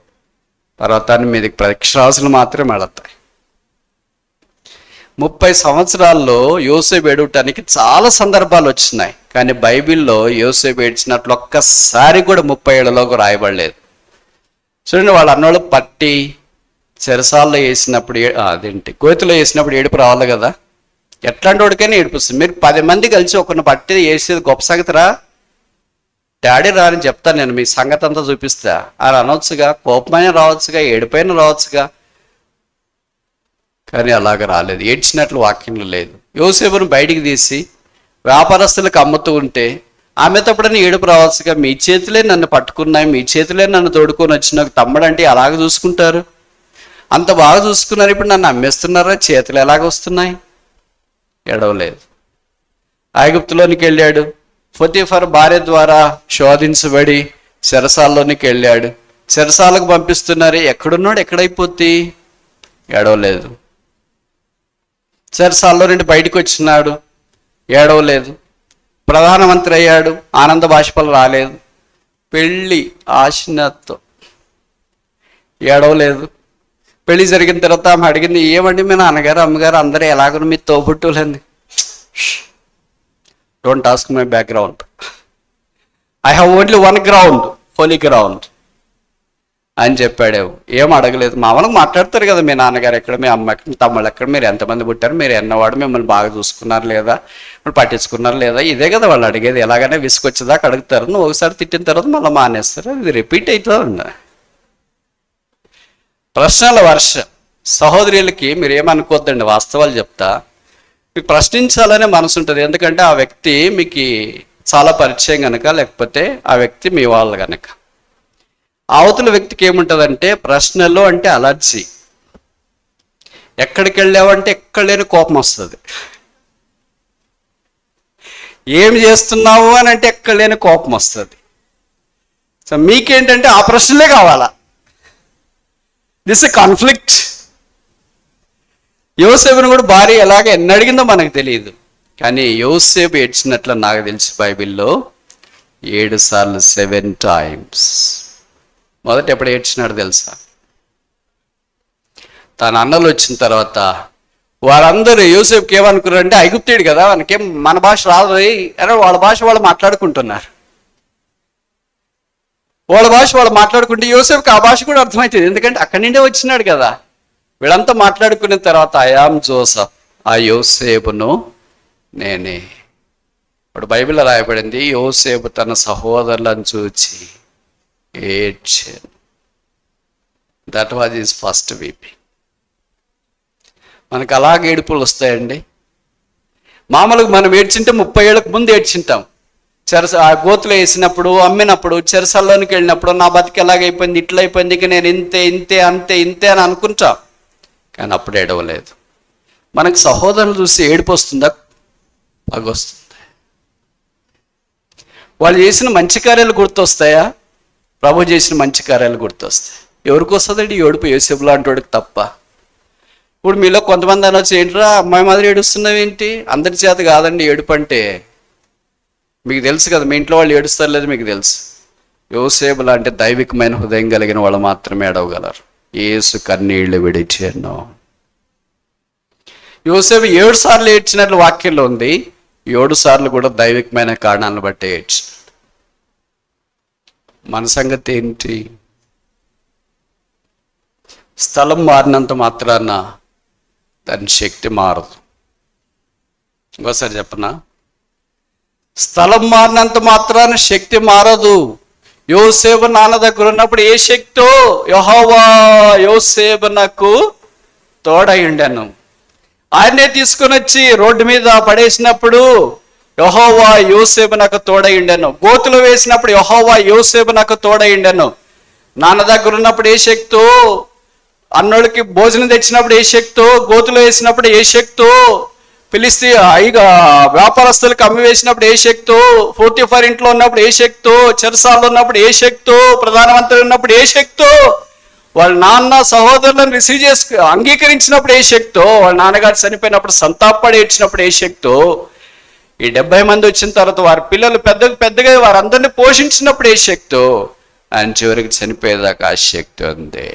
పర్వతాన్ని మీదకి పక్షిరాజులు మాత్రమే వెళతాయి. 30 సంవత్సరాల్లో యోసేపు ఏడవటానికి చాలా సందర్భాలు వచ్చినాయి, కానీ బైబిల్లో యోసేపు ఏడ్చినట్లు ఒక్కసారి కూడా 30 ఏళ్లలోకి రాయబడలేదు. చూడండి, వాళ్ళు అన్నోళ్ళు పట్టి చెరసాల్లో వేసినప్పుడు, అదేంటి గోతిలో వేసినప్పుడు ఏడుపు రావాలి కదా. ఎట్లాంటి వాడికైనా ఏడిపిస్తుంది. మీరు 10 మంది కలిసి ఒకరిని పట్టి వేసేది గొప్ప సంగతిరా? డాడీ రాని చెప్తాను నేను, మీ సంగతి అంతా చూపిస్తా అని అనొచ్చుగా, కోపమైన రావచ్చుగా, ఏడిపోయిన రావచ్చుగా, కానీ అలాగ రాలేదు. ఏడ్చినట్లు వాక్యంలో లేదు. యోసేపును బయటికి తీసి వ్యాపారస్తులకు అమ్ముతూ ఉంటే ఆమెతప్పుడని ఏడుపు రావచ్చుగా, మీ చేతులే నన్ను పట్టుకున్నాయి, మీ చేతులే నన్ను తోడుకొని వచ్చిన తమ్ముడు అంటే అలాగ చూసుకుంటారు, అంత బాగా చూసుకున్నారు, ఇప్పుడు నన్ను అమ్మేస్తున్నారా, చేతులు ఎలాగ వస్తున్నాయి? ఏడవలేదు. ఐగుప్తులోనికి వెళ్ళాడు, పొతీఫర్ భార్య ద్వారా శోధించబడి చెరసాల్లోనికి వెళ్ళాడు. చెరసాలకు పంపిస్తున్నారు, ఎక్కడున్నాడు, ఎక్కడైపోతే? ఏడవలేదు. చెరసాల్లో నుండి బయటకు వచ్చినాడు, ఏడవలేదు. ప్రధానమంత్రి అయ్యాడు, ఆనంద బాష్పాలు రాలేదు. పెళ్ళి ఆశనతో ఏడవలేదు. పెళ్లి జరిగిన తర్వాత ఆమె అడిగింది, ఏమండి మీ నాన్నగారు అమ్మగారు అందరూ ఎలాగో మీ తోబుట్టులండి. Don't ask my background, I have only one ground, holy ground అని చెప్పాడు. ఏం అడగలేదు. మామూలుగా మాట్లాడతారు కదా, మీ నాన్నగారు ఎక్కడ, మీ అమ్మ ఎక్కడ, మీ తమ్ముళ్ళు ఎక్కడ, మీరు ఎంతమంది పుట్టారు, మీరు ఎన్నవాడు, మిమ్మల్ని బాగా చూసుకున్నారు లేదా, మీరు పట్టించుకున్నారు లేదా, ఇదే కదా వాళ్ళు అడిగేది. ఎలాగైనా విసుకొచ్చేదాకా అడుగుతారు. నువ్వు ఒకసారి తిట్టిన తర్వాత మళ్ళీ మానేస్తారు, ఇది రిపీట్ అవుతూ ఉంది. ప్రశ్నల వర్షం. సహోదరులకి మీరు ఏమనుకోద్దండి, వాస్తవాలు చెప్తా. మీకు ప్రశ్నించాలనే మనసు ఉంటుంది, ఎందుకంటే ఆ వ్యక్తి మీకు చాలా పరిచయం కనుక, లేకపోతే ఆ వ్యక్తి మీ వాళ్ళు కనుక. అవతల వ్యక్తికి ఏముంటుందంటే ప్రశ్నలు అంటే అలర్జీ. ఎక్కడికి వెళ్ళావంటే ఎక్కడ లేని కోపం వస్తుంది. ఏమి చేస్తున్నావు అని అంటే ఎక్కడ లేని కోపం వస్తుంది. సో మీకేంటంటే ఆ ప్రశ్నలే కావాలా. This a conflict. యోసేపును కూడా భార్య ఎలాగ ఎన్ని అడిగిందో మనకు తెలియదు, కానీ యోసేపు ఏడ్చినట్లు నాకు తెలిసి బైబిల్లో 7 సార్లు 7 times. మొదట ఎప్పుడు ఏడ్చినాడు తెలుసా? తన అన్నలు వచ్చిన తర్వాత వారందరూ యోసేపుకి ఏమనుకున్నారంటే, ఐగుప్తీయుడు కదా, మనకేం మన భాష రాదు అని వాళ్ళ భాష వాళ్ళు మాట్లాడుకుంటున్నారు. వాళ్ళ భాష వాళ్ళు మాట్లాడుకుంటే యోసేపుకి ఆ భాష కూడా అర్థమవుతుంది, ఎందుకంటే అక్కడి నుండే వచ్చినాడు కదా. వీళ్ళంతా మాట్లాడుకున్న తర్వాత ఐ యామ్ జోసెఫ్, ఆ యోసేపును నేనే. ఇప్పుడు బైబిల్లో రాయబడింది, యోసేపు తన సహోదరులను చూచి ఏడ్చాను. That was his first weeping. మనకు అలాగే ఏడుపులు వస్తాయండి. మామూలుగా మనం ఏడ్చింటే 30 ఏళ్ళకు ముందు ఏడ్చింటాం. ఆ గోతులు వేసినప్పుడు, అమ్మినప్పుడు, చెరసల్లోనికి వెళ్ళినప్పుడు, నా బతికి ఎలాగైపోయింది, ఇట్లా అయిపోయింది, ఇక నేను ఇంతే ఇంతే అంతే ఇంతే అని అనుకుంటాం, కానీ అప్పుడు ఏడవలేదు. మనకు సహోదరులు చూసి ఏడుపు వస్తుందా? పగొస్తుంది. వాళ్ళు చేసిన మంచి కార్యాలు గుర్తొస్తాయా? ప్రభు చేసిన మంచి కార్యాలు గుర్తొస్తాయి. ఎవరికి వస్తుందండి ఏడుపు? యోసేపు లాంటి వాడికి తప్ప. ఇప్పుడు మీలో కొంతమంది అనొచ్చు, ఏంట్రా అమ్మాయి మాదిరి ఏడుస్తున్నావు ఏంటి? అందరి చేత కాదండి ఏడుపు అంటే. మీకు తెలుసు కదా, మీ ఇంట్లో వాళ్ళు ఏడుస్తారు లేదు మీకు తెలుసు. యోసేపు లాంటి దైవికమైన హృదయం కలిగిన వాళ్ళు మాత్రమే ఏడవగలరు. యేసు కన్నీళ్లు విడిచాను. యోసేపు 7 సార్లు ఏడ్చినట్లు వాక్యంలో ఉంది. 7 సార్లు కూడా దైవికమైన కారణాలను బట్టి ఏడ్చినాడు. మన సంగతి ఏంటి? స్థలం మారినంత మాత్రాన దాని శక్తి మారదు. ఇంకోసారి చెప్పనా? స్థలం మారినంత మాత్రాన శక్తి మారదు. యోసేపు నాన్న దగ్గర ఉన్నప్పుడు ఏ శక్తో? యెహోవా యోసేపునకు తోడై ఉండెను. ఆయన్నే తీసుకొని వచ్చి రోడ్డు మీద పడేసినప్పుడు యెహోవా యోసేపునకు తోడై ఉండెను. గోతులు వేసినప్పుడు యెహోవా యోసేపునకు తోడై ఉండెను. నాన్న దగ్గర ఉన్నప్పుడు ఏ శక్తో? అన్నోళ్ళకి భోజనం తెచ్చినప్పుడు ఏ శక్తో? గోతులు వేసినప్పుడు ఏ శక్తో? పిలిస్తే వ్యాపారస్తులకు అమ్మి వేసినప్పుడు ఏ శక్తో? 44 ఇంట్లో ఉన్నప్పుడు ఏ శక్తో? చెరసాల్లో ఉన్నప్పుడు ఏ శక్తో? ప్రధానమంత్రి ఉన్నప్పుడు ఏ శక్తో? వాళ్ళ నాన్న సహోదరులను అంగీకరించినప్పుడు ఏ శక్తో? వాళ్ళ నాన్నగారు చనిపోయినప్పుడు సంతాపడి ఏడ్చినప్పుడు ఏ శక్తో? ఈ 70 మంది వచ్చిన తర్వాత వారి పిల్లలు పెద్దగా వారందరినీ పోషించినప్పుడు ఏ శక్తో? ఆయన చివరికి చనిపోయేదాకా ఆ శక్తి ఉంది.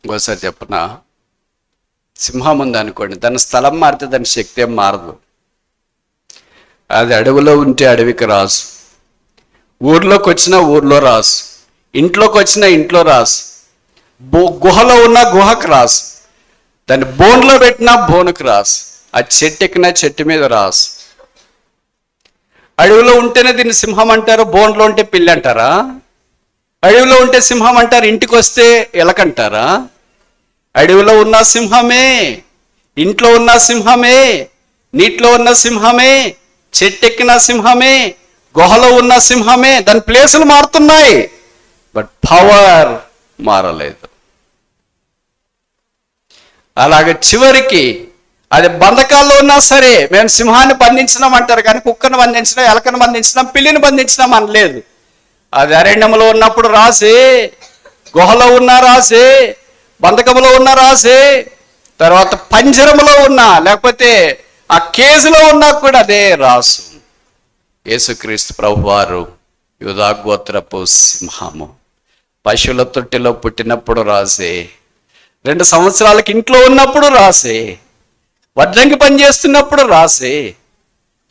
ఇంకోసారి చెప్పనా? సింహం ఉంది అనుకోండి, దాని స్థలం మారితే దాని శక్తి ఏం మారదు. అది అడవిలో ఉంటే అడవికి రాసు, ఊర్లోకి వచ్చినా ఊర్లో రాసు, ఇంట్లోకి వచ్చినా ఇంట్లో రాసు, గుహలో ఉన్న గుహకు రాసు, దాన్ని బోన్లో పెట్టినా బోనుకు రాసు, ఆ చెట్టు ఎక్కినా చెట్టు మీద రాసు. అడవిలో ఉంటేనే దీన్ని సింహం అంటారు, బోన్లో ఉంటే పిల్లి అంటారా? అడవిలో ఉంటే సింహం అంటారు, ఇంటికి వస్తే ఎలకంటారా? అడవిలో ఉన్న సింహమే, ఇంట్లో ఉన్న సింహమే, నీటిలో ఉన్న సింహమే, చెట్టెక్కిన సింహమే, గుహలో ఉన్న సింహమే. దాని ప్లేసులు మారుతున్నాయి, బట్ పవర్ మారలేదు. అలాగే చివరికి అది బంధకాల్లో ఉన్నా సరే, మేము సింహాన్ని బంధించినాం అంటారు కానీ కుక్కను బంధించినాం, ఎలకను బంధించినాం, పిల్లిని బంధించినాం అనలేదు. అది అరణ్యంలో ఉన్నప్పుడు రాసే, గుహలో ఉన్నా రాసే, బంధకంలో ఉన్న రాసే, తర్వాత పంజరంలో ఉన్నా లేకపోతే ఆ కేజులో ఉన్నా కూడా అదే రాసు. యేసుక్రీస్తు ప్రభువారు యూదా గోత్రపు సింహము. పశువుల తొట్టిలో పుట్టినప్పుడు రాసే, 2 సంవత్సరాలకి ఇంట్లో ఉన్నప్పుడు రాసే, వడ్రంగి పని చేస్తున్నప్పుడు రాసే,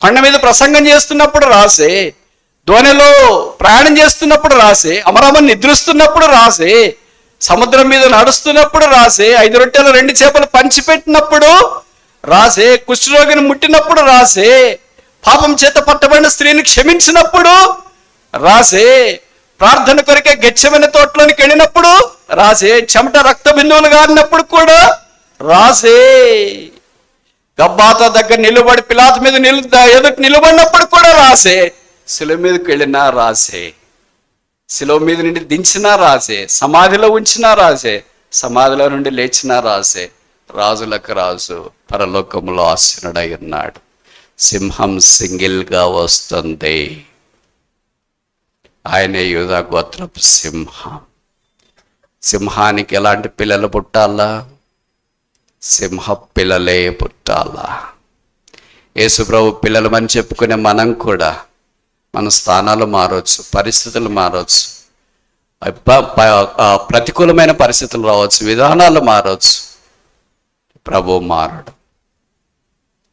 కొండ మీద ప్రసంగం చేస్తున్నప్పుడు రాసే, ధోనిలో ప్రయాణం చేస్తున్నప్పుడు రాసే, అమరామని నిద్రిస్తున్నప్పుడు రాసే, సముద్రం మీద నడుస్తున్నప్పుడు రాసే, 5 రొట్టెలు 2 చేపలు పంచిపెట్టినప్పుడు రాసే, కుష్ఠరోగిని ముట్టినప్పుడు రాసే, పాపం చేత పట్టబడిన స్త్రీని క్షమించినప్పుడు రాసే, ప్రార్థన కొరకే గెత్సేమనే తోటలోనికి వెళ్ళినప్పుడు రాసే, చెమట రక్త బిందువులు గారినప్పుడు కూడా రాసే, గబ్బాతా దగ్గర నిలబడి పిలాతు మీద ఎదుటి నిలబడినప్పుడు కూడా రాసే, శిలువ మీదకి వెళ్ళినా రాసే, శిలువ మీద నుండి దించినా రాసే, సమాధిలో ఉంచినా రాసే, సమాధిలో నుండి లేచినా రాసే. రాజులకు రాజు పరలోకములో ఆసీనుడై ఉన్నాడు. సింహం సింగిల్గా వస్తుంది. ఆయనే యూదా గోత్రపు సింహం. సింహానికి ఎలాంటి పిల్లలు పుట్టాలా? సింహ పిల్లలే పుట్టాలా? యేసుప్రభు పిల్లలమని చెప్పుకునే మనం కూడా మన స్థానాలు మారవచ్చు, పరిస్థితులు మారవచ్చు, ప్రతికూలమైన పరిస్థితులు రావచ్చు, విధానాలు మారవచ్చు. ప్రభు మారడు.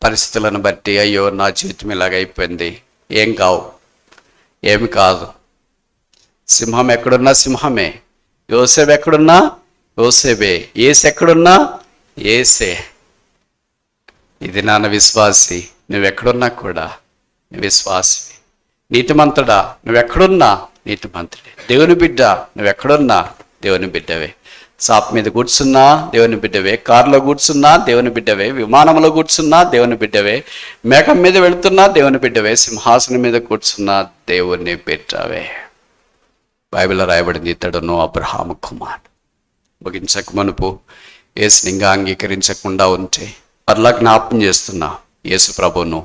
పరిస్థితులను బట్టి అయ్యో నా జీవితం ఇలాగైపోయింది, ఏం కావు, ఏమి కాదు. సింహం ఎక్కడున్నా సింహమే, యోసేపు ఎక్కడున్నా యోసేపే, ఏసు ఎక్కడున్నా ఏసే. ఇది నాన్న విశ్వాసి, నువ్వెక్కడున్నా కూడా నువ్వు విశ్వాసి. నీతిమంతుడా నువ్వెక్కడున్నా నీతిమంతుడే. దేవుని బిడ్డ నువ్వెక్కడున్నా దేవుని బిడ్డవే. సాప్ మీద కూర్చున్నా దేవుని బిడ్డవే, కారులో కూర్చున్నా దేవుని బిడ్డవే, విమానంలో కూర్చున్నా దేవుని బిడ్డవే, మేఘం మీద వెళుతున్నా దేవుని బిడ్డవే, సింహాసనం మీద కూర్చున్నా దేవుని బిడ్డవే. బైబిల్లో రాయబడింది, ఇతడును అబ్రహాము కుమారుడు. ముగించక మునుపు యేసుని ఇంకా అంగీకరించకుండా ఉంటే మరలా జ్ఞాపకం చేస్తున్నా, యేసు ప్రభువును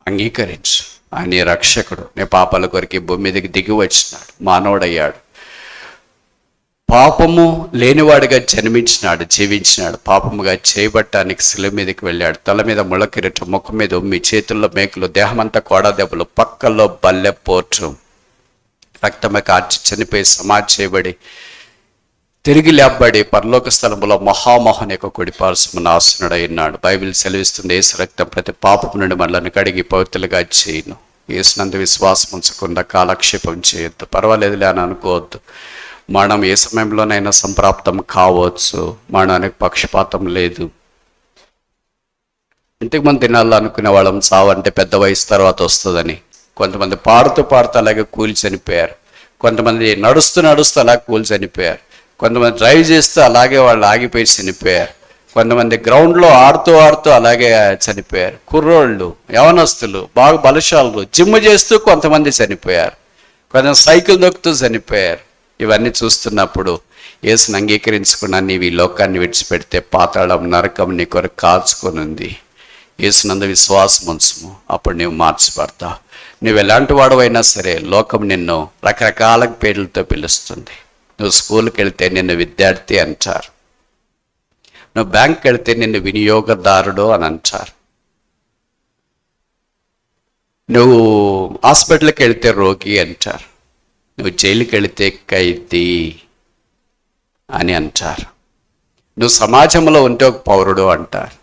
అంగీకరించు. ఆయన నీ రక్షకుడు. నీ పాపాల కొరికి భూమి మీదకి దిగి వచ్చినాడు, మానవుడయ్యాడు, పాపము లేనివాడిగా జన్మించినాడు, జీవించినాడు, పాపముగా చేయబట్టానికి శిలువ మీదకి వెళ్ళాడు. తల మీద ముళ్ళ కిరీటం, ముఖం మీద ఉమ్మి, చేతుల్లో మేకులు, దేహమంతా కోడా దెబ్బలు, పక్కల్లో బల్లె పోటు, రక్తమే కార్చి చనిపోయి సమాధి చేయబడి తిరిగి లేపబడి పరలోక స్థలంలో మహామోహన్ యొక్క కుడిపార్శ్వమున ఆసనుడైనాడు. బైబిల్ సెలవిస్తుంది, యేసు రక్తం ప్రతి పాపము నుండి మనల్ని కడిగి పవిత్రులుగా చేయను. యేసునందు విశ్వాసం ఉంచకుండా కాలక్షేపం చేయొద్దు. పర్వాలేదులే అని అనుకోవద్దు. మరణం ఏ సమయంలోనైనా సంప్రాప్తం కావచ్చు. మరణానికి పక్షపాతం లేదు. ఇంతకు మంది దినాల్లో అనుకునే వాళ్ళం చావంటే పెద్ద వయసు తర్వాత వస్తుందని. కొంతమంది పాడుతూ అలాగే కూలి చనిపోయారు. కొంతమంది నడుస్తూ అలా కూలి చనిపోయారు. కొంతమంది డ్రైవ్ చేస్తూ అలాగే వాళ్ళు ఆగిపోయి చనిపోయారు. కొంతమంది గ్రౌండ్లో ఆడుతూ అలాగే చనిపోయారు. కుర్రోళ్ళు, యవనస్తులు, బాగా బలశాలు జిమ్ చేస్తూ కొంతమంది చనిపోయారు. కొంతమంది సైకిల్ దొక్కుతూ చనిపోయారు. ఇవన్నీ చూస్తున్నప్పుడు యేసుని అంగీకరించకుండా నీవు ఈ లోకాన్ని విడిచిపెడితే పాతాళం, నరకం నీ కొరకు కాచుకొని ఉంది. యేసునందు విశ్వాసం ఉంచుము, అప్పుడు నీవు మార్చబడతావు. నువ్వు ఎలాంటి వాడవైనా సరే లోకం నిన్ను రకరకాల పేర్లతో పిలుస్తుంది. నువ్వు స్కూల్కి వెళ్తే నిన్ను విద్యార్థి అంటారు. నువ్వు బ్యాంక్కి వెళ్తే నిన్ను వినియోగదారుడు అని అంటారు. నువ్వు హాస్పిటల్కి వెళ్తే రోగి అంటారు. నువ్వు జైలుకి వెళితే ఖైదీ అని అంటారు. నువ్వు సమాజంలో ఉంటే ఒక పౌరుడు అంటారు.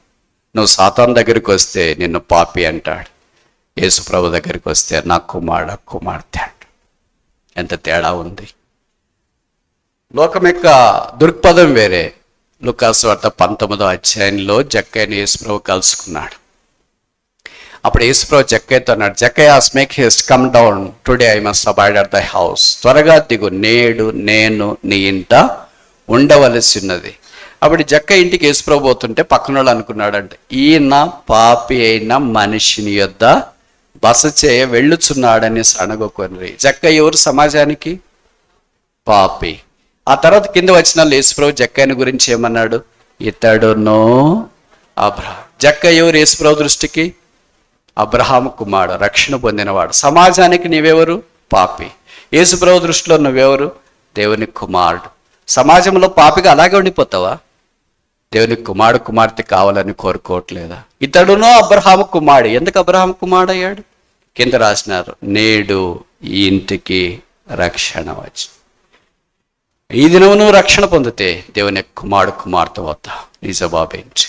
నువ్వు సాతాను దగ్గరికి వస్తే నిన్ను పాపి అంటాడు. యేసు ప్రభు దగ్గరికి వస్తే నా కుమార్తె అంట. ఎంత తేడా ఉంది. లోకం యొక్క దృక్పథం వేరే. లూకాసు వార్త 19వ అధ్యాయంలో జక్కయ్యని యేసుప్రభు కలుసుకున్నాడు. అప్పుడు యేసుప్రభు జక్కయ్యతో అన్నాడు, జక్కయ్య, make haste, come down, today I must abide at the house. త్వరగా దిగు, నేడు నేను నీ ఇంట ఉండవలసి ఉన్నది. అప్పుడు జక్కయ్య ఇంటికి యేసుప్రభు పోతుంటే పక్కన వాళ్ళు అనుకున్నాడంటే, ఈయన పాపి అయిన మనిషిని యొద్ద బస చేయ వెళ్ళుచున్నాడని సణగొకొని. జక్కయ్య ఎవరు సమాజానికి? పాపి. ఆ తర్వాత కింద వచ్చిన యేసుప్రభు జక్కయ్యని గురించి ఏమన్నాడు? ఇతడునో అబ్రహాం. జక్కయ్య ఎవరు యేసుప్రభు దృష్టికి? అబ్రహాము కుమారుడు, రక్షణ పొందినవాడు. సమాజానికి నీవెవరు? పాపి. యేసుప్రభు దృష్టిలో నువ్వెవరు? దేవుని కుమారుడు. సమాజంలో పాపిగా అలాగే ఉండిపోతావా? దేవుని కుమార్తె కావాలని కోరుకోవట్లేదా? ఇతడునో అబ్రహాము కుమారుడు. ఎందుకు అబ్రహాము కుమారుడు అయ్యాడు? కింద రాసినారు, నేడు ఈ ఇంటికి రక్షణ వచ్చి. ఈ దినమును రక్షణ పొందితే దేవుని కుమార్తె అవుతా. నీ జవాబేంటి?